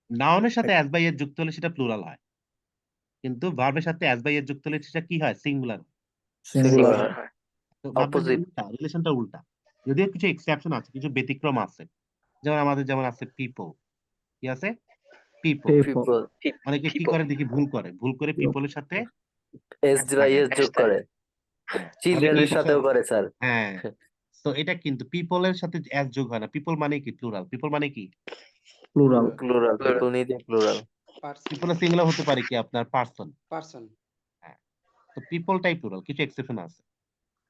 Speaker 1: নাউনের সাথে অ্যাস বাই এর যুক্ত হলে সেটা প্লুরাল হয়, কিন্তু ভার্বের সাথে অ্যাস বাই এর যুক্ত হলে সেটা কি হয়? সিঙ্গুলার।
Speaker 2: সিঙ্গুলার
Speaker 6: Singular
Speaker 2: হয়।
Speaker 6: হয়।
Speaker 1: তো ভাববেন যে
Speaker 4: Opposite.
Speaker 1: উল্টা, রিলেশনটা উল্টা। যদিও কিছু এক্সেপশন আছে, কিছু ব্যতিক্রম আছে, যেমন আমাদের যেমন আছে পিপল, কি আছে? পিপল।
Speaker 2: people,
Speaker 6: Pe-
Speaker 1: অনেকে কি
Speaker 6: People.
Speaker 1: করে দেখি ভুল করে, ভুল করে পিপলের সাথে
Speaker 4: এস
Speaker 1: S
Speaker 4: বাই
Speaker 1: লাগায়।
Speaker 4: এস যোগ
Speaker 6: Hashtag.
Speaker 4: করে।
Speaker 1: হ্যাঁ, তাহলে
Speaker 4: চিলড্রেনের
Speaker 1: কিন্তু
Speaker 4: সাথেও করে স্যার।
Speaker 1: হ্যাঁ, তো এটা কিন্তু পিপলের সাথে এস যোগ হয় না। পিপল মানে কি? প্লুরাল। পিপল মানে কি?
Speaker 2: প্লুরাল।
Speaker 4: Plural,
Speaker 6: Plural.
Speaker 4: পিপল নিয়ে প্লুরাল।
Speaker 7: পার্সন
Speaker 1: পিপলের সিঙ্গুলার হতে পারে কি? আপনার পার্সন।
Speaker 7: পার্সন
Speaker 1: হ্যাঁ, তো পিপলটাই প্লুরাল, কিছু এক্সেপশন আছে।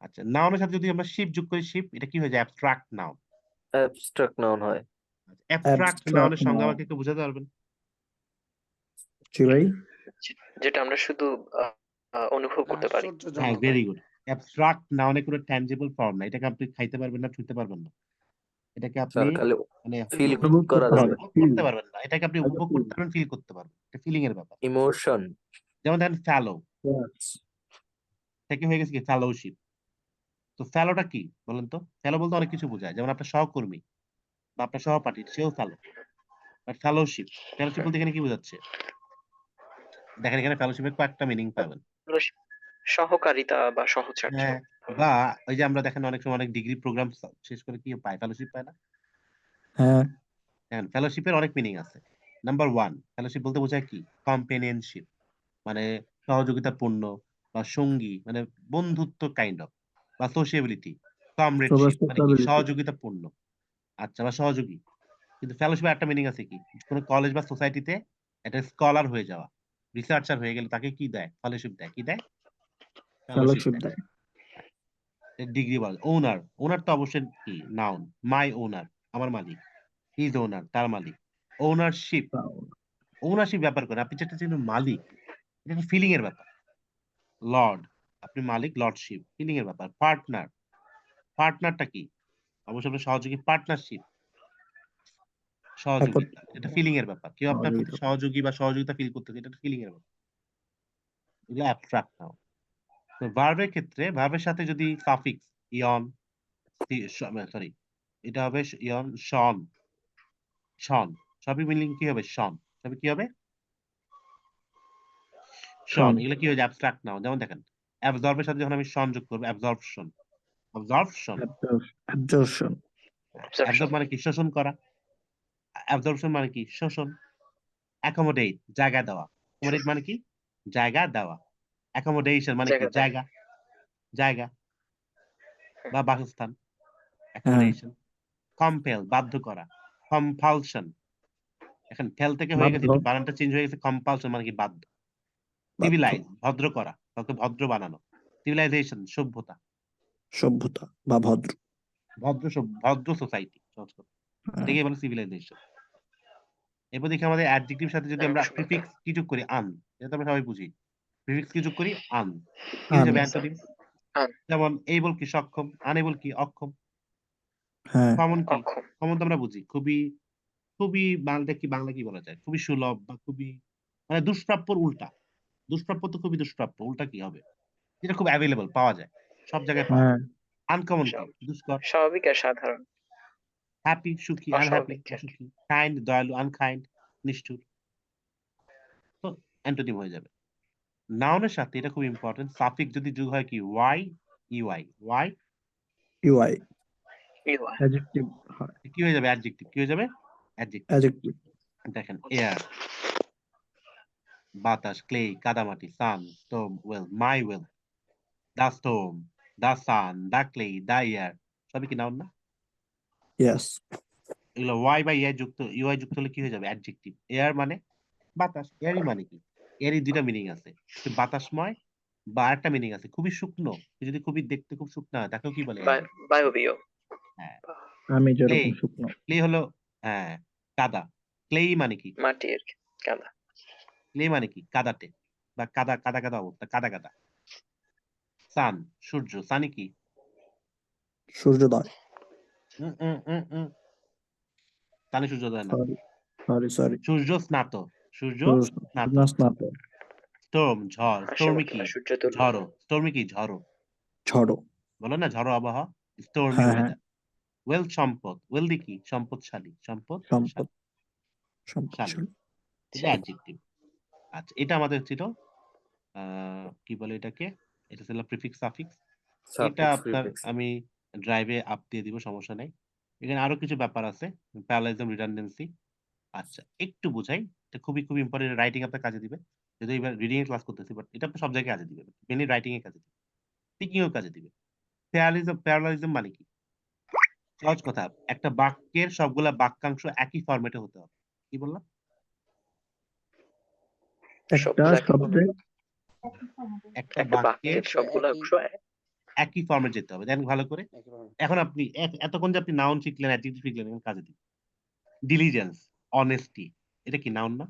Speaker 1: আচ্ছা, নাউনের সাথে যদি আমরা শিপ যোগ করি, শিপ, এটা কি হয়ে যায়? Abstract noun.
Speaker 4: অ্যাবস্ট্রাক্ট নাউন হয়।
Speaker 1: অ্যাবস্ট্রাক্ট
Speaker 2: অ্যাবস্ট্রাক্ট
Speaker 1: নাউনের সংজ্ঞা
Speaker 2: নাউন।
Speaker 1: আমাকে একটু বোঝাতে পারবেন?
Speaker 2: জি ভাই।
Speaker 6: যেটা আমরা শুধু অনুভব করতে পারি।
Speaker 1: হ্যাঁ,
Speaker 7: আশ্চর্যজনক।
Speaker 1: Very good. অ্যাবস্ট্রাক্ট নাউনে কোনো ট্যানজিবল ফর্ম নাই, এটাকে আপনি খাইতে পারবেন না, ছুঁতে পারবেন না, এটাকে আপনি
Speaker 4: স্যার খালি
Speaker 1: মানে
Speaker 4: ফিল
Speaker 2: অনুভব
Speaker 4: করা
Speaker 2: করতে
Speaker 4: যাবে।
Speaker 2: হবে।
Speaker 1: উপভোগ করতে পারবেন না, এটাকে আপনি উপভোগ করতে পারবেন, ফিল করতে পারবেন, এটা ফিলিং এর ব্যাপার।
Speaker 4: ইমোশন।
Speaker 1: যেমন দেখেন ফ্যালো,
Speaker 2: Yes.
Speaker 1: থেকে হয়ে গেছে কি? ফ্যালোশিপ। তো ফ্যালোটা কি বলেন তো? ফ্যালো বলতে অনেক কিছু বোঝায়, যেমন আপনার সহকর্মী বা আপনার সহপাঠী, সেও ফ্যালো। বাট ফ্যালোশিপ, ফ্যালোশিপ বলতে এখানে কি বোঝাচ্ছে? দেখেন এখানে ফ্যালোশিপের কয়েকটা মিনিং পাবেন।
Speaker 6: সহকারিতা বা সহচর্য।
Speaker 1: হ্যাঁ, বা ওই যে আমরা দেখেন অনেক সময় অনেক ডিগ্রি প্রোগ্রাম শেষ করে কি পায়? ফেলোশিপ পায় না?
Speaker 2: হ্যাঁ,
Speaker 1: হ্যাঁ, ফেলোশিপের অনেক মিনিং আছে। নাম্বার 1, ফেলোশিপ বলতে বোঝায় কি? কম্পেনিয়নশিপ, মানে সহযোগিতাপূর্ণ বা সঙ্গী, মানে বন্ধুত্ব কাইন্ড অফ, বা সোশিয়াবিলিটি। কমরেডশিপ মানে কি?
Speaker 2: Responsibility.
Speaker 1: সহযোগিতাপূর্ণ। আচ্ছা, বা সহযোগী। কিন্তু ফেলোশিপের একটা মিনিং আছে কি? কোন কলেজ বা সোসাইটিতে একটা স্কলার হয়ে যাওয়া, রিসার্চার হয়ে গেলে তাকে কি দেয়? ফেলোশিপ দেয়। কি দেয়? ফেলোশিপ
Speaker 2: ফেলোশিপ
Speaker 1: দেয়।
Speaker 2: দেয়।
Speaker 1: ডিগ্রি বলে। ওনার, ওনার তো অবশ্যই কি? নাউন। মাই ওনার, আমার মালিক। হিজ ওনার, তার মালিক। ওনারশিপ, ওনারশিপ ব্যাপার করে আপনি যেটা ছিলেন মালিক, এটা একটা ফিলিং এর ব্যাপার। লর্ড, আপনি মালিক, লর্ডশিপ ফিলিং এর ব্যাপার। পার্টনার, পার্টনারটা কি? অবশ্যই আপনার সহযোগী। পার্টনারশিপ, সহযোগিতা, এটা ফিলিং এর ব্যাপার। কেউ আপনার প্রতি
Speaker 2: সহযোগিতা।
Speaker 1: সহযোগী বা সহযোগিতা ফিল করতেছে, এটা ফিলিং এর ব্যাপার। এগুলো অ্যাবস্ট্রাক্ট নাও। তো ভার্বের ক্ষেত্রে, ভার্বের সাথে যদি সাফিক্স ইয়ন, সরি, এটা হবে ইয়ন, শন, শন, সবই মিলিং কি হবে? শন, সবই কি হবে? শন।
Speaker 2: শন।
Speaker 1: এগুলো কি হয়ে যায়? Abstract noun. যেমন দেখেন, অ্যাবজর্বের সাথে যখন আমি শন যোগ করবো, অ্যাবজর্পশন, অ্যাবজর্পশন।
Speaker 2: Absorption.
Speaker 1: অ্যাবজর্ব মানে কি? শোষণ করা। অ্যাবজর্পশন মানে কি? শোষণ। অ্যাকোমোডেট, জায়গা দেওয়া। অ্যাকোমোডেট মানে কি? জায়গা দেওয়া। অ্যাকোমোডেশন মানে কি?
Speaker 6: জায়গা দেওয়া।
Speaker 1: জায়গা, জায়গা বা বাসস্থান,
Speaker 2: হ্যাঁ,
Speaker 1: অ্যাকোমোডেশন। কম্পেল, বাধ্য করা। কম্পালশন, এখন ফেল থেকে হয়ে গেছে,
Speaker 2: বাধ্য,
Speaker 1: একটু বানানটা চেঞ্জ হয়ে গেছে, কম্পালশন মানে কি? বাধ্য।
Speaker 2: বাধ্য,
Speaker 1: সিভিলাইজ, ভদ্র করা, কাউকে ভদ্র বানানো। সিভিলাইজেশন, সভ্যতা।
Speaker 2: সভ্যতা বা ভদ্র।
Speaker 1: ভদ্র ভদ্র সোসাইটি, সংস্কৃতি,
Speaker 2: হ্যাঁ,
Speaker 1: এটাকে বলে সিভিলাইজেশন। এরপর দেখি আমাদের অ্যাডজেক্টিভ সাথে যদি আমরা
Speaker 6: অনুষ্ঠিত।
Speaker 1: প্রিফিক্স কি যোগ করি আন, এটা তো আমরা সবাই বুঝি। প্রিফিক্স কি যোগ করি আন, কি হয়ে যাবে
Speaker 2: আন।
Speaker 1: অ্যান্টোনিম?
Speaker 6: আন।
Speaker 1: যেমন এইবল কি সক্ষম, আনএবল কি অক্ষম,
Speaker 2: হ্যাঁ,
Speaker 1: কমন কি
Speaker 6: অক্ষম।
Speaker 1: কমন তো আমরা বুঝি খুবই খুবই বাংলা কি বলা যায়, খুবই সুলভ বা খুবই মানে দুষ্প্রাপ্যর উল্টা। দুষ্প্রাপ্য তো খুবই দুষ্প্রাপ্য, উল্টা কি হবে? যেটা খুব অ্যাভেলেবল, পাওয়া যায়, সব জায়গায় পাওয়া
Speaker 2: হ্যাঁ,
Speaker 1: যায়। আনকমন কি
Speaker 6: স্বাভাবিক।
Speaker 1: দুষ্কর।
Speaker 6: স্বাভাবিক আর সাধারণ।
Speaker 1: হ্যাপি সুখী, আনহ্যাপি
Speaker 6: অস্বাভাবিক আর কি।
Speaker 1: অসুখী, কাইন্ড দয়ালু, আনকাইন্ড নিষ্ঠুর। তো অ্যান্টোনিম হয়ে যাবে। নাউনের সাথে এটা খুব ইম্পর্টেন্ট, সাফিক্স যদি যোগ হয় কি Y U I, Y
Speaker 2: U I
Speaker 6: U I.
Speaker 2: Adjective হয়,
Speaker 1: কি হয়ে যাবে অ্যাডজেক্টিভ, কি হয়ে যাবে অ্যাডজেক্টিভ।
Speaker 2: অ্যাডজেক্টিভ।
Speaker 1: দেখেন এয়ার বাতাস, ক্লে কাদামাটি, sun storm well, my well, the storm, the sun, the clay, the air, সবই কি নাউন না?
Speaker 2: ইয়েস,
Speaker 1: এগুলো ওয়াই বা ইউআই যুক্ত হলে কি হয়ে যাবে অ্যাডজেক্টিভ। এয়ার মানে বাতাস, এয়ারই মানে কি, এয়ারই দুইটা মিনিং আছে, একটু বাতাসময় বা আরেকটা মিনিং আছে খুবই শুকনো, যদি খুবই দেখতে খুব শুকনো হয় তাকেও কি বলে air?
Speaker 6: বায়বীয়।
Speaker 1: হ্যাঁ।
Speaker 2: আমি
Speaker 1: ক্লে,
Speaker 2: যেরকম শুকনো।
Speaker 1: ক্লে হলো হ্যাঁ কাদা, ক্লেই মানে কি,
Speaker 6: মাটি আর কি। কাদা।
Speaker 1: ক্লে মানে কি কাদাতে বা কাদা কাদা কাদা অবস্থা, কাদা কাদা। সান সূর্য, সানি কি
Speaker 2: সূর্যোদয়।
Speaker 1: সানি সূর্যোদয় না,
Speaker 2: সরি।
Speaker 1: সূর্য স্নাত, সূর্য স্নাত।
Speaker 2: স্নাত।
Speaker 1: স্টোর্ম ঝড়,
Speaker 6: হাসি
Speaker 1: স্টোর্মি
Speaker 6: মুখে
Speaker 1: কি
Speaker 6: না সূর্য তুল্য।
Speaker 1: ঝড়ো, স্টোর্মি কি ঝড়ো,
Speaker 2: ঝড়ো।
Speaker 1: বলো না ঝড়ো আবহাওয়া, স্টোর্মি
Speaker 2: হ্যাঁ, হ্যাঁ,
Speaker 1: ওয়েদার। ওয়েলথ সম্পদ, ওয়েলদি কি সম্পদশালী,
Speaker 2: সম্পদ,
Speaker 1: সম্পদশালী,
Speaker 2: সম্পদশালী।
Speaker 1: এটা অ্যাডজেক্টিভ। আচ্ছা এটা আমাদের ছিল কি বলে এটাকে, এটা ছিল প্রিফিক্স সাফিক্স। এটা
Speaker 4: সাফিক্স
Speaker 1: আপনার
Speaker 4: প্রিফিক্স।
Speaker 1: আমি ড্রাইভে আপ দিয়ে দিব, সমস্যা নাই। এখানে আরো কিছু ব্যাপার আছে, প্যারালালিজম, রিডান্ডেন্সি। আচ্ছা একটু বুঝাই, এটা খুবই খুবই ইম্পর্টেন্ট, রাইটিং আপনার কাজে দিবে। যদি এবার রিডিং এর ক্লাস করতেছি, বাট এটা আপনার সব জায়গায় কাজে দিবে, মেনলি রাইটিং এর কাজে দিবে, স্পিকিং এর কাজে দিবে। প্যারালালিজম মানে কি? সহজ কথা, একটা বাক্যের সবগুলা বাক্যাংশ একই ফরম্যাটে হতে হবে। কি বললাম?
Speaker 2: একটা
Speaker 6: সবগুলো একই
Speaker 2: শব্দে
Speaker 1: একটা
Speaker 6: একটা
Speaker 1: বাক্যের
Speaker 6: বাক্যের সবগুলো
Speaker 7: একই-
Speaker 6: অংশ
Speaker 1: একই ফরম্যাট যেতে হবে। দেখেন ভালো করে,
Speaker 7: একবার
Speaker 1: এখন আপনি এতক্ষণ যে আপনি নাউন শিখলেন, অ্যাডজেক্টিভ শিখলেন, এখন কাজে দিন। ডিলিজেন্স, অনেস্টি, এটা কি নাউন না?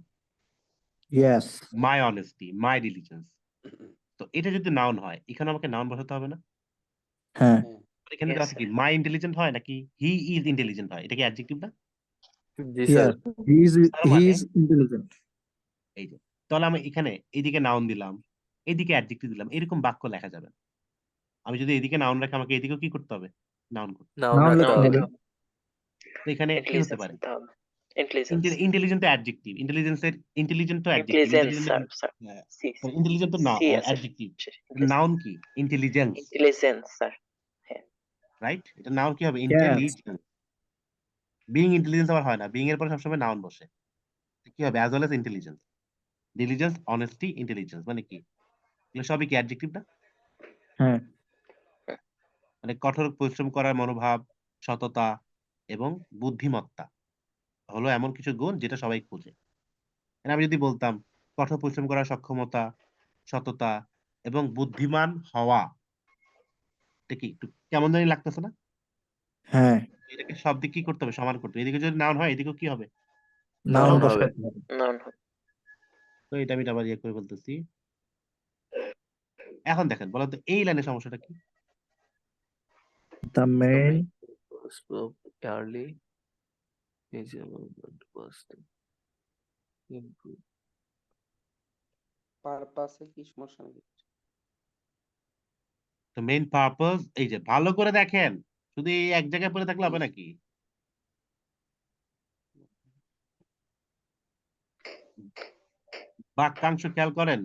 Speaker 2: ইয়েস,
Speaker 1: মাই অনেস্টি, মাই ডিলিজেন্স। তো এটা যদি নাউন হয়, এখানে আমাকে নাউন বসাতে হবে না?
Speaker 2: হ্যাঁ,
Speaker 7: হ্যাঁ
Speaker 1: এখানে
Speaker 6: Yes,
Speaker 1: আছে কি মাই ইন্টেলিজেন্ট হয় নাকি হি ইজ ইন্টেলিজেন্ট হয়, এটা কি অ্যাডজেক্টিভ না?
Speaker 4: জি স্যার।
Speaker 2: ইয়েস,
Speaker 1: তার
Speaker 2: হি
Speaker 1: মানে
Speaker 2: ইজ ইন্টেলিজেন্ট।
Speaker 1: এই যে, তাহলে আমি এখানে এইদিকে নাউন দিলাম, এইদিকে অ্যাডজেক্টিভ দিলাম, এরকম বাক্য লেখা যাবে না। আমি যদি এদিকে নাউন রাখি, আমাকে এদিকেও কি করতে হবে, নাউন করতে হবে।
Speaker 4: নাউন
Speaker 2: নাউন
Speaker 4: রাখতে
Speaker 2: লিখতে
Speaker 4: হবে।
Speaker 2: হবে।
Speaker 1: তো এখানে কি হতে
Speaker 6: ইন্টেলিজেন্স
Speaker 1: পারে?
Speaker 6: দিতে হবে। ইন্টেলিজেন্স।
Speaker 1: ইন্টেলিজেন্ট তো অ্যাডজেক্টিভ, ইন্টেলিজেন্ট তো adjective,
Speaker 6: intelligence sir, sir. C
Speaker 1: intelligent তো না
Speaker 6: সি আছে।
Speaker 1: অ্যাডজেক্টিভ। নাউন কি ইন্টেলিজেন্স,
Speaker 6: ইন্টেলিজেন্স স্যার।
Speaker 1: রাইট? এটা নাউন কি হবে
Speaker 2: Yes.
Speaker 1: ইন্টেলিজেন্স। বিইং ইন্টেলিজেন্স আবার হয় না, বিইং এর পরে সবসময় নাউন বসে। কি হবে as well as intelligence, diligence, honesty, intelligence মানে কি, এগুলো সবই কি অ্যাডজেক্টিভ না?
Speaker 2: হ্যাঁ,
Speaker 1: মানে কঠোর পরিশ্রম করার মনোভাব, সততা এবং বুদ্ধিমত্তা হলো এমন কিছু গুণ যেটা সবাই খোঁজে। মানে আমি যদি বলতাম কঠোর পরিশ্রম করার সক্ষমতা, সততা এবং বুদ্ধিমান হওয়া, এটা কি একটু কেমন জানি লাগতেছে না?
Speaker 2: হ্যাঁ,
Speaker 1: এটাকে সব দিক কি করতে হবে, সমান করতে হবে। এদিকে যদি নাউন হয়, এদিকেও কি হবে,
Speaker 2: নাউন
Speaker 4: নাউন হবে।
Speaker 2: বসাতে হবে।
Speaker 6: নাউন।
Speaker 1: তো এটা আমি আবার ইয়ে করে বলতেছি। এখন দেখেন বলো তো এই লাইনের সমস্যাটা কি?
Speaker 2: The main
Speaker 4: early
Speaker 7: পারপাসে কি সমস্যা নাকি?
Speaker 1: তো মেইন পারপাস, এই যে ভালো করে দেখেন, শুধু এই এক জায়গায় পড়ে থাকলে হবে নাকি? বাক্যাংশ খেয়াল করেন,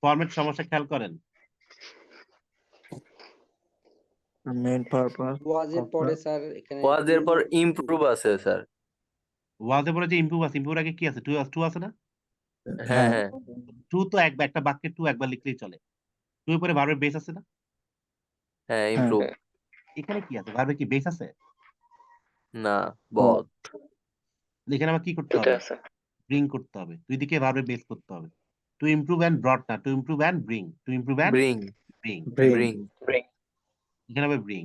Speaker 1: ফরম্যাট সমস্যা খেয়াল করেন।
Speaker 2: the main purpose
Speaker 7: ওয়াজের
Speaker 2: of
Speaker 7: পরে
Speaker 2: the
Speaker 7: স্যার এখানে
Speaker 4: ওয়াজের পর ইমপ্রুভ আছে স্যার।
Speaker 1: ওয়াজে পরে যে ইমপ্রুভ আছে, ইমপ্রুভ আগে কি আছে, টু আছে না?
Speaker 4: হ্যাঁ হ্যাঁ
Speaker 1: টু তো একটা বাক্যে টু একবার লিখলেই চলে। টু এর পরে ভার্বের বেস আছে না?
Speaker 4: হ্যাঁ ইমপ্রুভ।
Speaker 1: এখানে কি আছে, ভার্বে কি বেস আছে?
Speaker 4: না বল।
Speaker 1: এখানে আমার কি করতে
Speaker 6: টুতে
Speaker 1: হবে,
Speaker 6: আছে।
Speaker 1: ব্রিং করতে হবে, দুই দিকে ভার্বে বেস করতে হবে। টু ইমপ্রুভ এন্ড ব্রট না, to improve and bring, to improve and
Speaker 4: bring
Speaker 1: bring,
Speaker 2: brain.
Speaker 4: Bring.
Speaker 6: Bring.
Speaker 1: এখানে হবে ব্রিং।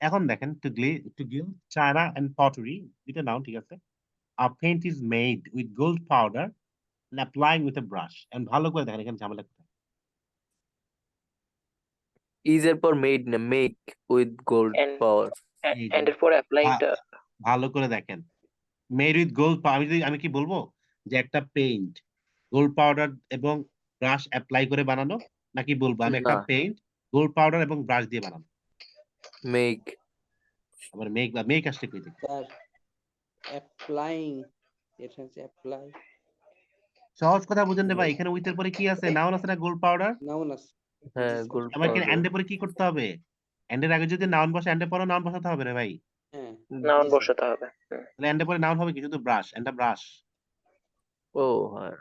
Speaker 1: এখন দেখেন to gill, China and pottery, দুইটা নাউন ঠিক আছে। a paint is made with gold powder and applying with a brush. And ভালো করে দেখেন এখানে ঝামেলা কোথায়।
Speaker 4: ইজ এর পর মেড না মেক উইথ গোল্ড
Speaker 6: And-
Speaker 4: পাওয়ার।
Speaker 1: এই যে,
Speaker 6: and এর পরে অ্যাপ্লাইং
Speaker 1: ভা- ভালো করে দেখেন মেড উইথ গোল্ড আমি কি বলবো যে একটা পেইন্ট গোল্ড পাউডার এবং ব্রাশ অ্যাপ্লাই করে বানানো, নাকি বলবো আমি একটা
Speaker 4: না।
Speaker 1: পেইন্ট গোল্ড পাউডার এবং ব্রাশ দিয়ে বানানো?
Speaker 4: মেক
Speaker 1: আবার মেক আসছে কই থেকে?
Speaker 7: স্যার অ্যাপ্লাইং, এটা হচ্ছে অ্যাপ্লাই
Speaker 1: সহজ কথা বুঝেন রে ভাই, এখানে উইথ এর পরে কি আছে? নাউন আছে না গোল্ড পাউডার?
Speaker 7: নাউন আছে।
Speaker 4: হ্যাঁ
Speaker 7: জি, স্যার।
Speaker 4: গোল্ড
Speaker 1: আমার এখানে
Speaker 4: পাউডার।
Speaker 1: এন্ডের পরে কি করতে হবে? এন্ডের আগে যদি নাউন বসে এন্ডের পরে নাউন বসাতে হবে রে ভাই।
Speaker 7: হ্যাঁ
Speaker 6: নাউন
Speaker 7: জি, স্যার।
Speaker 6: বসাতে হবে।
Speaker 1: তাহলে এন্ডের পরে নাউন হবে কি? শুধু ব্রাশ, এন্ডা ব্রাশ,
Speaker 4: ও হ্যাঁ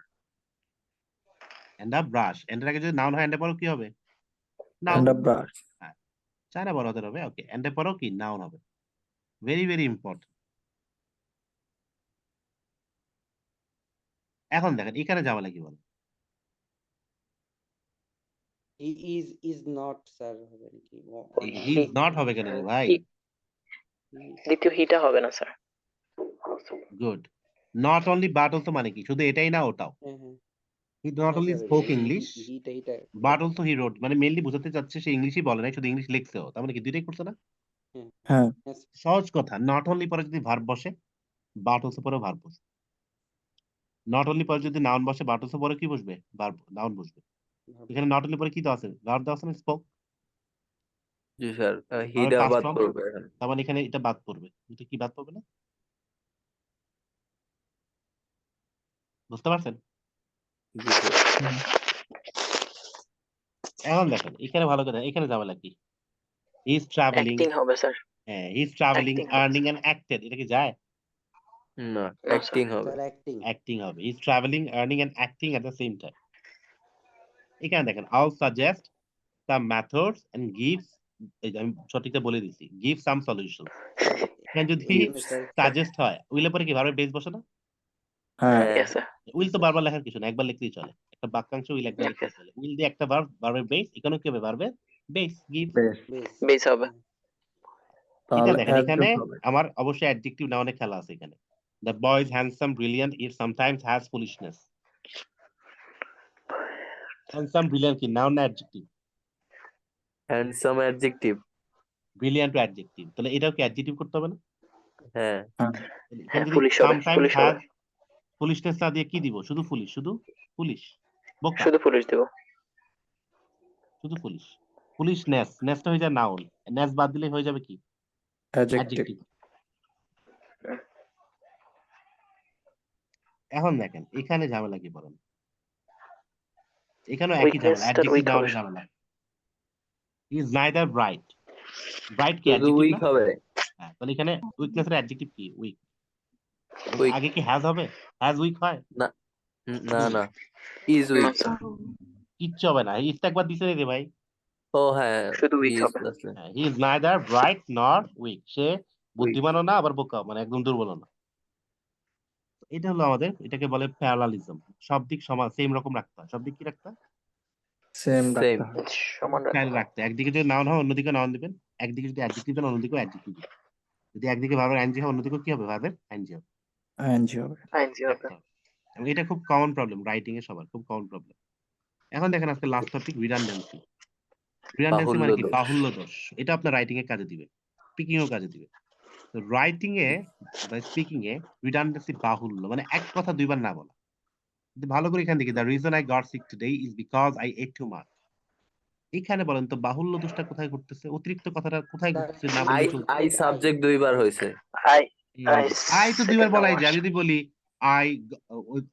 Speaker 1: এন্ডা ব্রাশ। এন্ডের আগে যদি নাউন হয় এন্ডের পরে কি হবে? Noun.
Speaker 2: And a brush.
Speaker 1: China বড় হাতের হবে। ওকে, এন্ডের পরেও কি নাউন হবে। Very very important. এখন দেখেন এখানে ঝামেলা কি বলে?
Speaker 7: হি ইজ নট স্যার হবে নাকি?
Speaker 1: হি ইজ নট হবে কেন রে ভাই?
Speaker 6: দ্বিতীয় হিটা হবে না sir.
Speaker 1: Good. Not only but also মানে কি? শুধু এটাই না ওটাও।
Speaker 7: হ্যাঁ হ্যাঁ
Speaker 1: he not only spoke English
Speaker 7: হিটা
Speaker 1: বাট অলসো হি রোড, মানে মেইনলি বোঝাতে চাচ্ছে সে ইংলিশই বলে নাই, শুধু ইংলিশ লিখছেও। তার মানে কি দুইটাই করছে না?
Speaker 2: হ্যাঁ
Speaker 1: সহজ কথা, নট অনলি পরে যদি ভার্ব বসে, বাট অলসো পরে ভার্ব বসবে। নট অনলি পরে যদি নাউন বসে, বাট অলসো পরে কি বসবে? ভার্ব, নাউন বসবে। এখানে নট অনলি পরে কি দেওয়া আছে? ভার্ব দেওয়া আছে না, স্পোক।
Speaker 4: জি স্যার হিডা
Speaker 1: past
Speaker 4: বাদ
Speaker 1: form?
Speaker 4: করবে এখন।
Speaker 1: তার মানে এখানে এটা বাদ পড়বে। এটা কি বাদ পড়বে না? বুঝতে পারছেন?
Speaker 4: জি স্যার
Speaker 1: এখন দেখেন এখানে ভালো করে, এখানে ঝামেলা কি? হি ইজ ট্রাভেলিং,
Speaker 6: অ্যাক্টিং হবে স্যার।
Speaker 1: হ্যাঁ হি ইজ ট্রাভেলিং,
Speaker 6: Acting হবে।
Speaker 1: আর্নিং এন্ড অ্যাক্টেড, এটা কি যায়?
Speaker 4: না অ্যাক্টিং হবে।
Speaker 7: স্যার অ্যাক্টিং
Speaker 1: অ্যাক্টিং হবে। He is travelling, earning and acting at the same time. এখানে দেখেন I'll suggest some methods and gives, এই যে আমি সঠিকটা বলে দিছি, গিভ সাম সলিউশন। এখানে যদি সাজেস্ট হয় উইলের পরে কি ভার্বের বেস বসে না?
Speaker 2: হ্যাঁ
Speaker 6: ইয়েস স্যার।
Speaker 1: উইল তো বারবার লেখার কিছু না, একবার লিখলেই চলে। একটা বাক্যাংশ উইল একবার লিখলেই চলে। উইল দিয়ে একটা ভার্ব, ভার্বের বেস, এখানেও কি হবে? ভার্বের বেস, গিভ।
Speaker 2: বেশ
Speaker 7: বেস
Speaker 6: বেস হবে।
Speaker 1: এটা
Speaker 2: তাহলে
Speaker 1: দেখেন এখানে
Speaker 2: adjective হবে
Speaker 1: আমার অবশ্যই অ্যাডজেক্টিভ না অনেক খেলা আছে এখানে। The boy is handsome, brilliant, it sometimes has foolishness. Handsome brilliant কি নাউন না adjective?
Speaker 4: Handsome adjective.
Speaker 1: Brilliant adjective, তাহলে এটাও কি অ্যাডজেক্টিভ করতে হবে না?
Speaker 4: হ্যাঁ
Speaker 1: এখানে যদি
Speaker 6: ফুলিশ হবে,
Speaker 1: সামটাইমস
Speaker 6: ফুলিশ
Speaker 1: হ্যাজ
Speaker 6: হবে।
Speaker 1: ফুলিশনেস না দিয়ে কি দিব? শুধু ফুলিশ, শুধু ফুলিশ, বোকা,
Speaker 6: শুধু ফুলিশ দিব।
Speaker 1: শুধু ফুলিশ। ফুলিশনেস, নেসটা হয়ে যায় নাউন, নেস বাদ দিলে হয়ে যাবে কি?
Speaker 2: adjective
Speaker 1: adjective. এখন দেখেন এখানে ঝামেলা কি বলেন? এখানেও একই ঝামেলা,
Speaker 6: উইকনেসটা
Speaker 1: অ্যাডজেক্টিভ
Speaker 6: উইক
Speaker 1: না
Speaker 6: হবে
Speaker 1: হলে ঝামেলা। He is neither bright, bright কি
Speaker 4: শুধু
Speaker 1: অ্যাডজেক্টিভ
Speaker 4: উইক
Speaker 1: না?
Speaker 4: হবে।
Speaker 1: হ্যাঁ, তাহলে এখানে উইকনেস এর অ্যাডজেক্টিভ কি? উইক।
Speaker 4: Weak.
Speaker 1: আগে কি হ্যাজ হবে? হ্যাজ উইক হয়?
Speaker 4: না না ইজ
Speaker 6: না
Speaker 4: উইক।
Speaker 6: স্যার।
Speaker 1: কিচ্ছু হবে না, ইজটা একবার দিছে রে ভাই।
Speaker 4: ও হ্যাঁ
Speaker 6: শুধু weak
Speaker 4: he is
Speaker 6: হবে।
Speaker 4: আছে।
Speaker 1: হি ইজ নাইদার ব্রাইট নর উইক, সে বুদ্ধিমানও না আবার বোকাও, মানে একদম দুর্বলও না। এটা হলো আমাদের, এটাকে বলে প্যারালালিজম। সব দিক সমান, সেম রকম রাখতে হয়। সব দিক কি রাখতে হয়?
Speaker 2: Same
Speaker 4: Same.
Speaker 2: রাখতে হয়
Speaker 6: সমান
Speaker 1: খেয়াল
Speaker 6: রাখবো।
Speaker 1: রাখতে হয়। একদিকে যদি নাউন হয় অন্যদিকে নাউন দিবেন, একদিকে যদি অ্যাডজেক্টিভ দেন অন্যদিকে অ্যাডজেক্টিভ দিবেন। যদি একদিকে ভার্বের আইএনজি হয় অন্যদিকে কি হবে? ভার্বের আইএনজি হবে।
Speaker 2: ing হবে
Speaker 6: আইনজি হবে।
Speaker 1: রাখতে হবে। এবং এটা খুব কমন প্রবলেম রাইটিং এ, সবার খুব কমন প্রবলেম। এখন দেখেন আজকে লাস্ট টপিক রিডান্ডেন্সি। রিডান্ডেন্সি মানে কি?
Speaker 4: বাহুল্য দোষ।
Speaker 1: বাহুল্য দোষ। এটা আপনার রাইটিং এ কাজে দিবে, স্পিকিং এও কাজে দিবে। তো রাইটিং এ বা স্পিকিং এ রিডান্ডেন্সি বাহুল্য মানে এক কথা দুইবার না বলা। কিন্তু ভালো করে এখান থেকে, the reason I got sick today is because I ate too much. এখানে বলেন তো বাহুল্য দোষটা কোথায় ঘটতেছে? অতিরিক্ত কথাটা কোথায় ঘটতেছে? না
Speaker 4: আই
Speaker 1: বললে চলছে।
Speaker 4: আই সাবজেক্ট দুইবার হয়েছে।
Speaker 6: আই
Speaker 1: আই তো দুইবার
Speaker 6: second
Speaker 1: বলাই
Speaker 6: hours.
Speaker 1: যায়। আমি যদি বলি I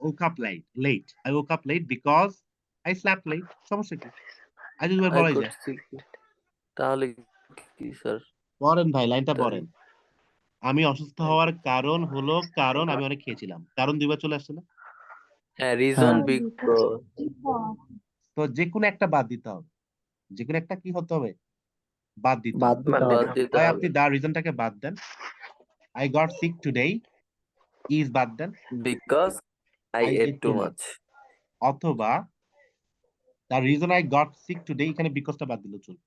Speaker 1: woke up late, I woke up late because I slept late, সমস্যা কি? আই তো দুইবার
Speaker 4: I
Speaker 1: বলাই
Speaker 4: got
Speaker 1: যায়।
Speaker 4: sick. তাহলে কি স্যার?
Speaker 1: পড়েন ভাই, লাইনটা
Speaker 4: তাই।
Speaker 1: পড়েন। আমি অসুস্থ হওয়ার কারণ হলো কারণ আমি অনেক খেয়েছিলাম। কারণ দুইবার চলে আসছে না?
Speaker 4: হ্যাঁ রিজন
Speaker 2: হ্যাঁ।
Speaker 4: বিকজ।
Speaker 1: তো যে কোনো একটা বাদ দিতে হবে। যে কোনো একটা কি হতে হবে? বাদ দিতে
Speaker 2: বাদ
Speaker 1: হবে।
Speaker 2: দিতে
Speaker 6: বাদ
Speaker 2: হবে
Speaker 6: দিতে
Speaker 4: দিতে
Speaker 1: হয়
Speaker 4: হবে।
Speaker 1: আপনি দা রিজনটাকে বাদ দেন, I got sick today is বাদ দেন,
Speaker 4: because I
Speaker 1: I
Speaker 4: ate
Speaker 1: ate
Speaker 4: too
Speaker 1: too
Speaker 4: much.
Speaker 1: অথবা the reason I got sick today, এখানে বিকজটা বাদ দিলে চলবে।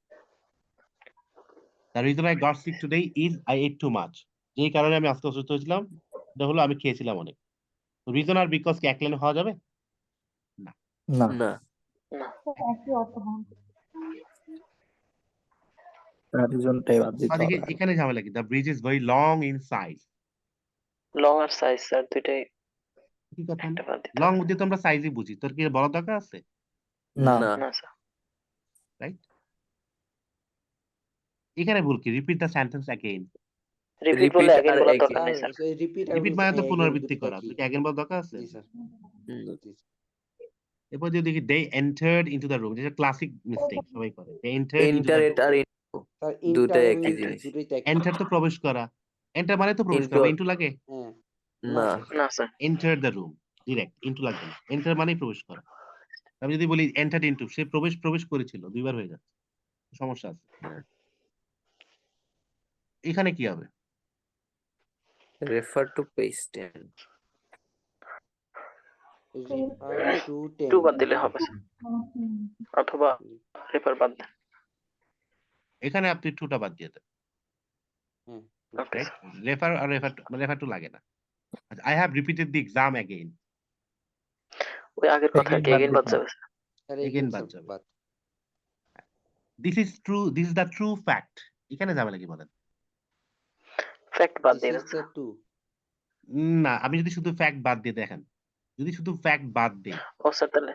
Speaker 1: The reason I got sick today is I ate too much, যেই কারণে আমি আজকে অসুস্থ হয়েছিলাম এটা হলো আমি খেয়েছিলাম অনেক। রিজন আর বিকজ কি এক লাইনে হওয়া যাবে?
Speaker 2: না,
Speaker 4: না
Speaker 6: না
Speaker 2: রিজনটাই বাদ দিতে
Speaker 1: তাহলে
Speaker 2: হবে।
Speaker 1: এখানে ঝামেলা কি? The bridge is very long in size.
Speaker 6: Long আর সাইজ স্যার দুইটাই
Speaker 1: কি কথা
Speaker 6: একটা বাদ দিতে
Speaker 1: লং
Speaker 6: হবে।
Speaker 1: বুঝতে আমরা সাইজই বুঝি, তোর কি বড় দরকার আছে?
Speaker 2: না,
Speaker 4: না
Speaker 6: না স্যার
Speaker 1: রাইট, এখানে ভুল কি? Repeat the sentence again.
Speaker 6: Repeat বললে
Speaker 4: রিপিট
Speaker 6: অ্যাগেইন
Speaker 4: আর
Speaker 6: বলার
Speaker 4: again।
Speaker 6: দরকার নেই স্যার।
Speaker 7: রিপিট আর
Speaker 1: রিপিট মানে তো
Speaker 7: again
Speaker 1: পুনরাবৃত্তি
Speaker 7: দুটো
Speaker 1: করা,
Speaker 7: একই।
Speaker 1: তোর কি অ্যাগেইন বলার দরকার আছে?
Speaker 7: জি স্যার।
Speaker 4: হুম,
Speaker 7: জি স্যার।
Speaker 1: এরপর যদি দেখি they entered into the room, যেটা ক্লাসিক মিস্টেক সবাই করে। They entered into the
Speaker 4: entered আর
Speaker 7: স্যার
Speaker 4: দুটাই
Speaker 7: ইন্টার
Speaker 4: একই
Speaker 7: ইন্টু
Speaker 4: জিনিস।
Speaker 7: দুটোই তো একই।
Speaker 1: এন্টার তো প্রবেশ করা, এন্টার মানে তো প্রবেশ করা,
Speaker 4: Into-
Speaker 1: ইনটু লাগে?
Speaker 7: হ্যাঁ
Speaker 4: না
Speaker 6: না sir
Speaker 1: enter the room direct, into লাগবে না। এন্টার মানেই প্রবেশ করা। আমি যদি বলি এন্টার্ড ইনটু, সে প্রবেশ করেছিল, দুইবার হয়ে যাচ্ছে, সমস্যা আছে।
Speaker 4: হ্যাঁ।
Speaker 1: এখানে কি হবে?
Speaker 4: Refer to page 10।
Speaker 7: Refer to
Speaker 6: 2
Speaker 7: 10।
Speaker 6: বাদ দিলে হবে স্যার, অথবা রেফার বাদ দেন।
Speaker 1: এখানে আপনি টুটা বাদ দিয়ে দেন।
Speaker 7: হ্যাঁ
Speaker 6: ওকে
Speaker 1: রাইট, রেফার টু লাগে না। I have repeated the exam again.
Speaker 6: ওই আগের কথা
Speaker 2: Again
Speaker 6: কি
Speaker 2: বাদ
Speaker 6: এগেইন বাদ
Speaker 2: দিতে
Speaker 6: যাবে স্যার।
Speaker 7: স্যার
Speaker 1: Again
Speaker 7: এগেইন
Speaker 1: বাদ
Speaker 7: স্যার
Speaker 1: যাবে।
Speaker 7: বাদ।
Speaker 1: This is true, this is the true fact. এখানে ঝামেলা কি বলেন?
Speaker 6: ফ্যাক্ট বাদ
Speaker 7: দিস
Speaker 6: দিয়ে
Speaker 7: is
Speaker 6: then
Speaker 7: the
Speaker 6: sir.
Speaker 7: To.
Speaker 1: না, আমি যদি শুধু ফ্যাক্ট বাদ দিয়ে দেখেন, যদি শুধু ফ্যাক্ট বাদ দিই,
Speaker 6: ও স্যার তাহলে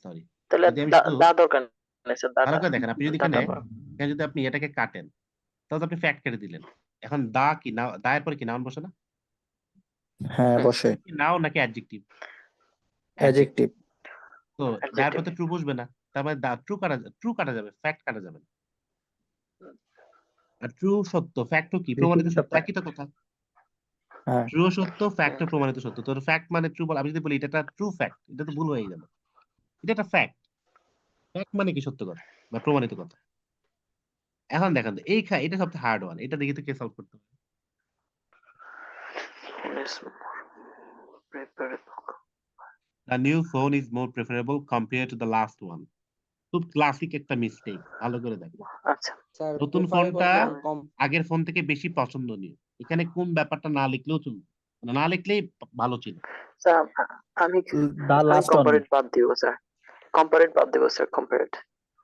Speaker 1: সরি,
Speaker 6: তাহলে
Speaker 1: যদি আমি
Speaker 6: দা
Speaker 1: শুধু
Speaker 6: দা দরকার নেই স্যার,
Speaker 1: ভালো
Speaker 6: দাটা
Speaker 1: করে দেখেন, আপনি যদি
Speaker 6: দাটা
Speaker 1: এখানে যদি আপনি এটাকে কাটেন, তাহলে তো আপনি ফ্যাক্ট কেটে দিলেন। এখন দা কি না, দা এর পরে কি নাউন বসে না?
Speaker 2: হ্যাঁ, বসে
Speaker 1: নাউন নাকি অ্যাডজেক্টিভ?
Speaker 2: অ্যাডজেক্টিভ।
Speaker 1: তো দায়ের পরে তো ট্রু বসবে না, তার মানে দা ট্রু কাটা যাবে, ফ্যাক্ট কাটা যাবে না। আর ট্রু সত্য, ফ্যাক্ট কি প্রমাণিত সত্য, একই তো কথা।
Speaker 2: হ্যাঁ,
Speaker 1: ট্রু সত্য, ফ্যাক্ট প্রমাণিত সত্য। তোর ফ্যাক্ট মানে ট্রু বল, আমি যদি বলি এটা একটা ট্রু ফ্যাক্ট, এটা তো ভুল হয়ে গেল। এটা একটা ফ্যাক্ট, ফ্যাক্ট মানে কি সত্য কথা বা প্রমাণিত কথা। এখন দেখেন তো এটা সবচেয়ে হার্ড ওয়ান, এটা দেখি তো কে সলভ করতে পারে। The new phone is more preferable compared to the last one. খুব ক্লাসিক একটা মিস্টেক, ভালো করে দেখো।
Speaker 6: আচ্ছা
Speaker 7: স্যার
Speaker 1: নতুন
Speaker 7: প্রেফারেবল
Speaker 1: ফোনটা
Speaker 7: কম।
Speaker 1: আগের ফোন থেকে বেশি পছন্দনীয়। এখানে কোন ব্যাপারটা না লিখলেও চলবে, মানে না লিখলেই ভালো ছিল।
Speaker 6: স্যার আমি
Speaker 2: দা
Speaker 6: আমি
Speaker 2: লাস্ট ওয়ান।
Speaker 6: কম্পারেট বাদ দিব স্যার, কম্পারেট বাদ দিব স্যার, কম্পারেট।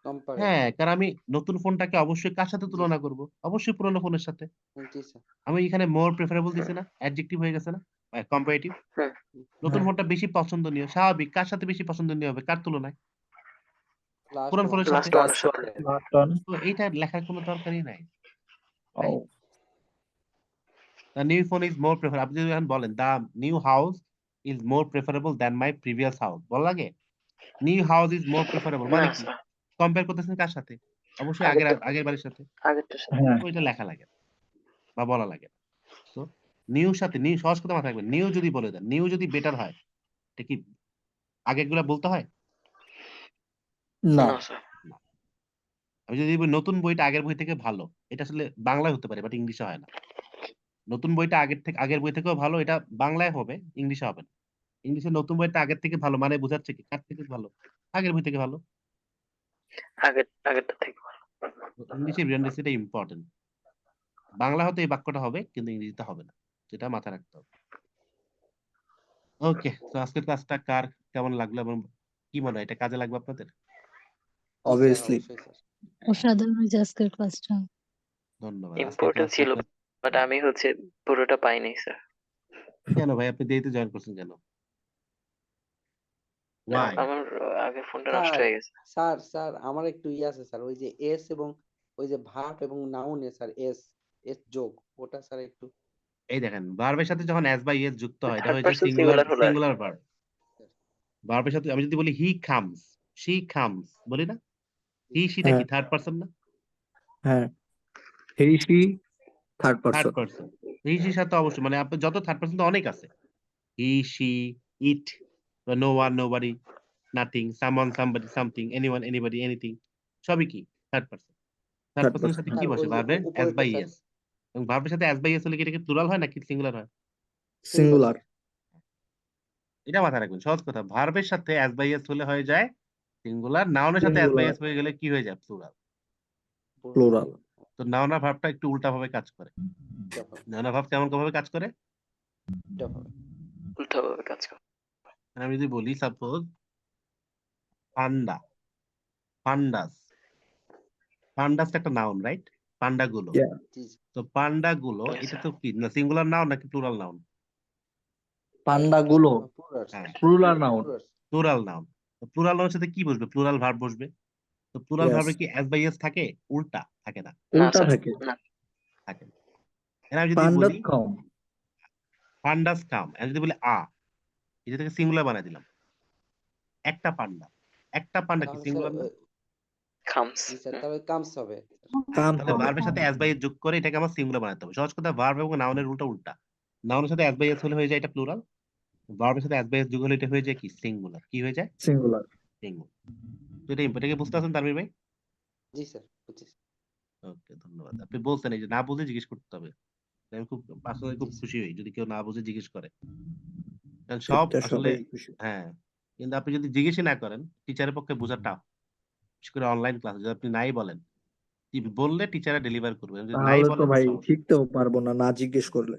Speaker 7: কম্পারেট।
Speaker 1: হ্যাঁ, কারণ আমি নতুন ফোনটাকে অবশ্যই কার সাথে তুলনা করব? অবশ্যই পুরোনো ফোনের সাথে।
Speaker 7: জি স্যার।
Speaker 1: আমি এখানে মোর প্রেফারেবল দিছি না, অ্যাডজেক্টিভ হয়ে গেছে না, কম্পারেটিভ।
Speaker 6: হুম
Speaker 1: নতুন
Speaker 2: হ্যাঁ।
Speaker 1: ফোনটা বেশি পছন্দনীয়, স্বাভাবিক। কার সাথে বেশি পছন্দনীয় হবে? কার তুলনায়?
Speaker 7: লাস্ট
Speaker 1: পুরান ফোনের সাথে।
Speaker 6: লাস্ট ওয়ানের সাথে।
Speaker 2: Last one.
Speaker 1: তো এইটা লেখার কোনো দরকারই নাই।
Speaker 2: ও,
Speaker 1: The new phone is more preferable. আপনি যদি এখন বলেন the new house is more preferable than my previous house, বল লাগে? New house is more preferable মানে
Speaker 6: না
Speaker 1: কি?
Speaker 6: স্যার,
Speaker 1: কম্পেয়ার করতেছেন কার সাথে? অবশ্যই আগের বাড়ির সাথে।
Speaker 6: আগেরটার সাথে।
Speaker 2: হ্যাঁ,
Speaker 1: ওইটা লেখা লাগে না বা বলা লাগে না। তো নিউ সাথে নিউ সহজ কথা মাথায় রাখবেন। নিউ যদি বলে দেন, নিউ যদি বেটার হয়, এটা কি আগেরগুলা বলতে হয়?
Speaker 2: না,
Speaker 6: না স্যার,
Speaker 1: না। আমি যদি বলি নতুন বইটা আগের বই থেকে ভালো, এটা আসলে বাংলায় হতে পারে বাট ইংলিশে হয় না। নতুন বইটা আগের বই থেকেও ভালো, এটা বাংলায় হবে, ইংলিশে হবে না। ইংলিশে নতুন বইটা আগের থেকে ভালো মানে বোঝাচ্ছে কি কার থেকে ভালো? আগের বই থেকে ভালো।
Speaker 6: আগেরটা থেকে ভালো।
Speaker 1: ইংলিশে রিডান্ডেন্সিটা ইম্পর্টেন্ট। বাংলা হয়তো এই বাক্যটা হবে কিন্তু ইংরেজিতে হবে না, যেটা মাথায় রাখতে হবে। ওকে, তো আজকের ক্লাসটা কার কেমন লাগলো এবং কি মনে হয় এটা কাজে লাগবে আপনাদের?
Speaker 2: অবভিয়াসলি।
Speaker 7: অবশ্যই স্যার।
Speaker 8: অসাধারণ হয়েছে আজকের ক্লাসটা।
Speaker 1: ধন্যবাদ। আজকের
Speaker 6: ইম্পর্টেন্ট ছিল
Speaker 1: ক্লাসটা
Speaker 6: বাট আমি পুরোটা পাইনি স্যার।
Speaker 1: কেন ভাই আপনি দেরিতে জয়েন করছেন কেন? Why?
Speaker 6: আমার আগে ফোনটা
Speaker 7: স্যার,
Speaker 6: নষ্ট হয়ে গেছে।
Speaker 7: স্যার আমার একটু আছে স্যার, ওই যে এস এবং ওই যে ভার্ব এবং নাউনে স্যার এস যোগ, ওটা স্যার একটু।
Speaker 1: এই দেখেন, ভার্বের সাথে যখন as বা es যুক্ত হয় এটা
Speaker 6: থার্ড
Speaker 1: হয়ে যায়
Speaker 6: পারসন সিঙ্গুলার হলো আর কি।
Speaker 1: Singular verb. ভার্বের সাথে আমি যদি বলি হি কামস, she comes, বলি না? হি শিটা
Speaker 2: হ্যাঁ।
Speaker 1: কি থার্ড পারসন না?
Speaker 2: হ্যাঁ, he she third
Speaker 1: third
Speaker 2: person.
Speaker 1: Person. He শির সাথে অবশ্যই, মানে আপনি যত থার্ড পারসন তো অনেক আছে। He she it, no one nobody, nothing, someone somebody, something, anyone anybody, anything, সবই কি থার্ড পারসন। থার্ড
Speaker 2: থার্ড
Speaker 1: পারসনের সাথে
Speaker 2: পারসন।
Speaker 1: কি
Speaker 7: স্যার
Speaker 1: বসে?
Speaker 7: ওই যে
Speaker 1: ভার্বের as
Speaker 7: উপরেরটা
Speaker 1: বা
Speaker 7: স্যার
Speaker 1: es। এবং ভার্বের সাথে as বা es হলে কি এটা কি প্লুরাল হয় নাকি সিঙ্গুলার হয়?
Speaker 2: সিঙ্গুলার।
Speaker 1: এটা মাথায় রাখবেন, সহজ কথা। ভার্বের সাথে as বা es হলে হয়ে যায় সিঙ্গুলার, নাউনের সাথে as বা
Speaker 2: সিঙ্গুলার।
Speaker 1: es হয়ে গেলে কি হয়ে যায়? প্লুরাল।
Speaker 2: প্লুরাল।
Speaker 1: তো নাউন আর ভার্বটা একটু উল্টা ভাবে কাজ করে। নাউন আর ভার্ব কেমন ভাবে কাজ করে?
Speaker 7: উল্টাভাবে।
Speaker 6: উল্টাভাবে কাজ করে।
Speaker 1: আমি যদি বলি সাপোজ পান্ডা, পান্ডাস, পান্ডাস একটা নাউন, রাইট? পান্ডা গুলো,
Speaker 2: Yeah.
Speaker 7: জি জি।
Speaker 1: তো পান্ডা গুলো
Speaker 6: Yes,
Speaker 1: এটা
Speaker 6: sir.
Speaker 1: তো কি না সিঙ্গুলার নাউন নাকি প্লুরাল নাউন?
Speaker 2: পান্ডা গুলো
Speaker 7: পুরার
Speaker 1: হ্যাঁ,
Speaker 2: plural noun.
Speaker 7: Plural
Speaker 1: plural noun. Plural নাউনের সাথে কি বসবে? প্লুরাল ভার্ব বসবে। তো প্লুরাল
Speaker 2: Yes.
Speaker 1: ভার্বে কি এস বাই এস থাকে? উল্টা থাকে না,
Speaker 6: না
Speaker 2: উল্টা
Speaker 6: স্যার,
Speaker 2: থাকে।
Speaker 6: না।
Speaker 1: থাকে না। এর আমি যদি
Speaker 2: পান্ডাস
Speaker 1: বলি
Speaker 2: কম।
Speaker 1: পান্ডাস কাম, আমি যদি বলি এটা থেকে সিঙ্গুলার বানাই দিলাম, একটা পান্ডা। একটা পান্ডা কি
Speaker 7: তাহলে স্যার
Speaker 1: সিঙ্গুলার না?
Speaker 6: খামস।
Speaker 7: জি স্যার তাহলে কামস হবে।
Speaker 2: কাম
Speaker 1: তাহলে
Speaker 2: হবে।
Speaker 1: ভার্বের সাথে এস বাই এস যোগ করে এটাকে আমার সিঙ্গুলার বানাতে হবে। সহজ কথা, ভার্ব এবং নাউনের উল্টা উল্টা। নাউনের সাথে এস বাই এস হলে হয়ে যায় এটা প্লুরাল, ভার্বের সাথে এস বাই এস যোগ হলে এটা হয়ে যায় কি সিঙ্গুলার। কি হয়ে যায়?
Speaker 2: সিঙ্গুলার।
Speaker 1: সিঙ্গুলার। তো এটা এটাকে বুঝতে পারছেন তানভীর ভাই?
Speaker 7: জি স্যার বুঝছি।
Speaker 1: ওকে, ধন্যবাদ। আপনি বলছেন এই যে না বুঝে জিজ্ঞেস করতে হবে। আমি খুব পার্সোনালি খুব
Speaker 7: জি স্যার।
Speaker 1: খুশি হই যদি কেউ না বুঝে জিজ্ঞেস করে, কারণ সব
Speaker 2: এটা
Speaker 1: আসলে
Speaker 2: সবাই খুশি।
Speaker 1: হ্যাঁ, কিন্তু আপনি যদি জিজ্ঞেসই না করেন টিচারের পক্ষে বোঝা টাফ, বিশেষ করে অনলাইন ক্লাস। যদি আপনি নাই বলেন, বললে টিচাররা ডেলিভার করবে, যদি নাই
Speaker 2: তাহলে তো
Speaker 1: বলেন
Speaker 2: ভাই
Speaker 1: সমস্যা,
Speaker 2: শিখতেও পারবো না, না জিজ্ঞেস করলে।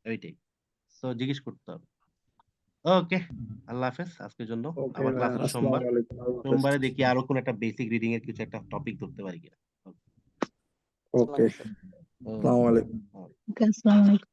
Speaker 1: ওইটাই। তো জিজ্ঞেস করতে হবে। ওকে, আল্লাহ হাফেজ আজকের জন্য।
Speaker 2: ওকে
Speaker 1: আবার
Speaker 2: ভাই,
Speaker 1: ক্লাস হচ্ছে
Speaker 2: আসসালামু
Speaker 1: সোমবার।
Speaker 2: আলাইকুম। আল্লাহ হাফেজ।
Speaker 1: সোমবারে দেখি আরো কোন একটা বেসিক রিডিং এর কিছু একটা টপিক ধরতে পারি কিনা।
Speaker 2: ওকে,
Speaker 7: স্যার।
Speaker 2: আসসালামু আলাইকুম।
Speaker 8: Okay, আসসালামু আলাইকুম।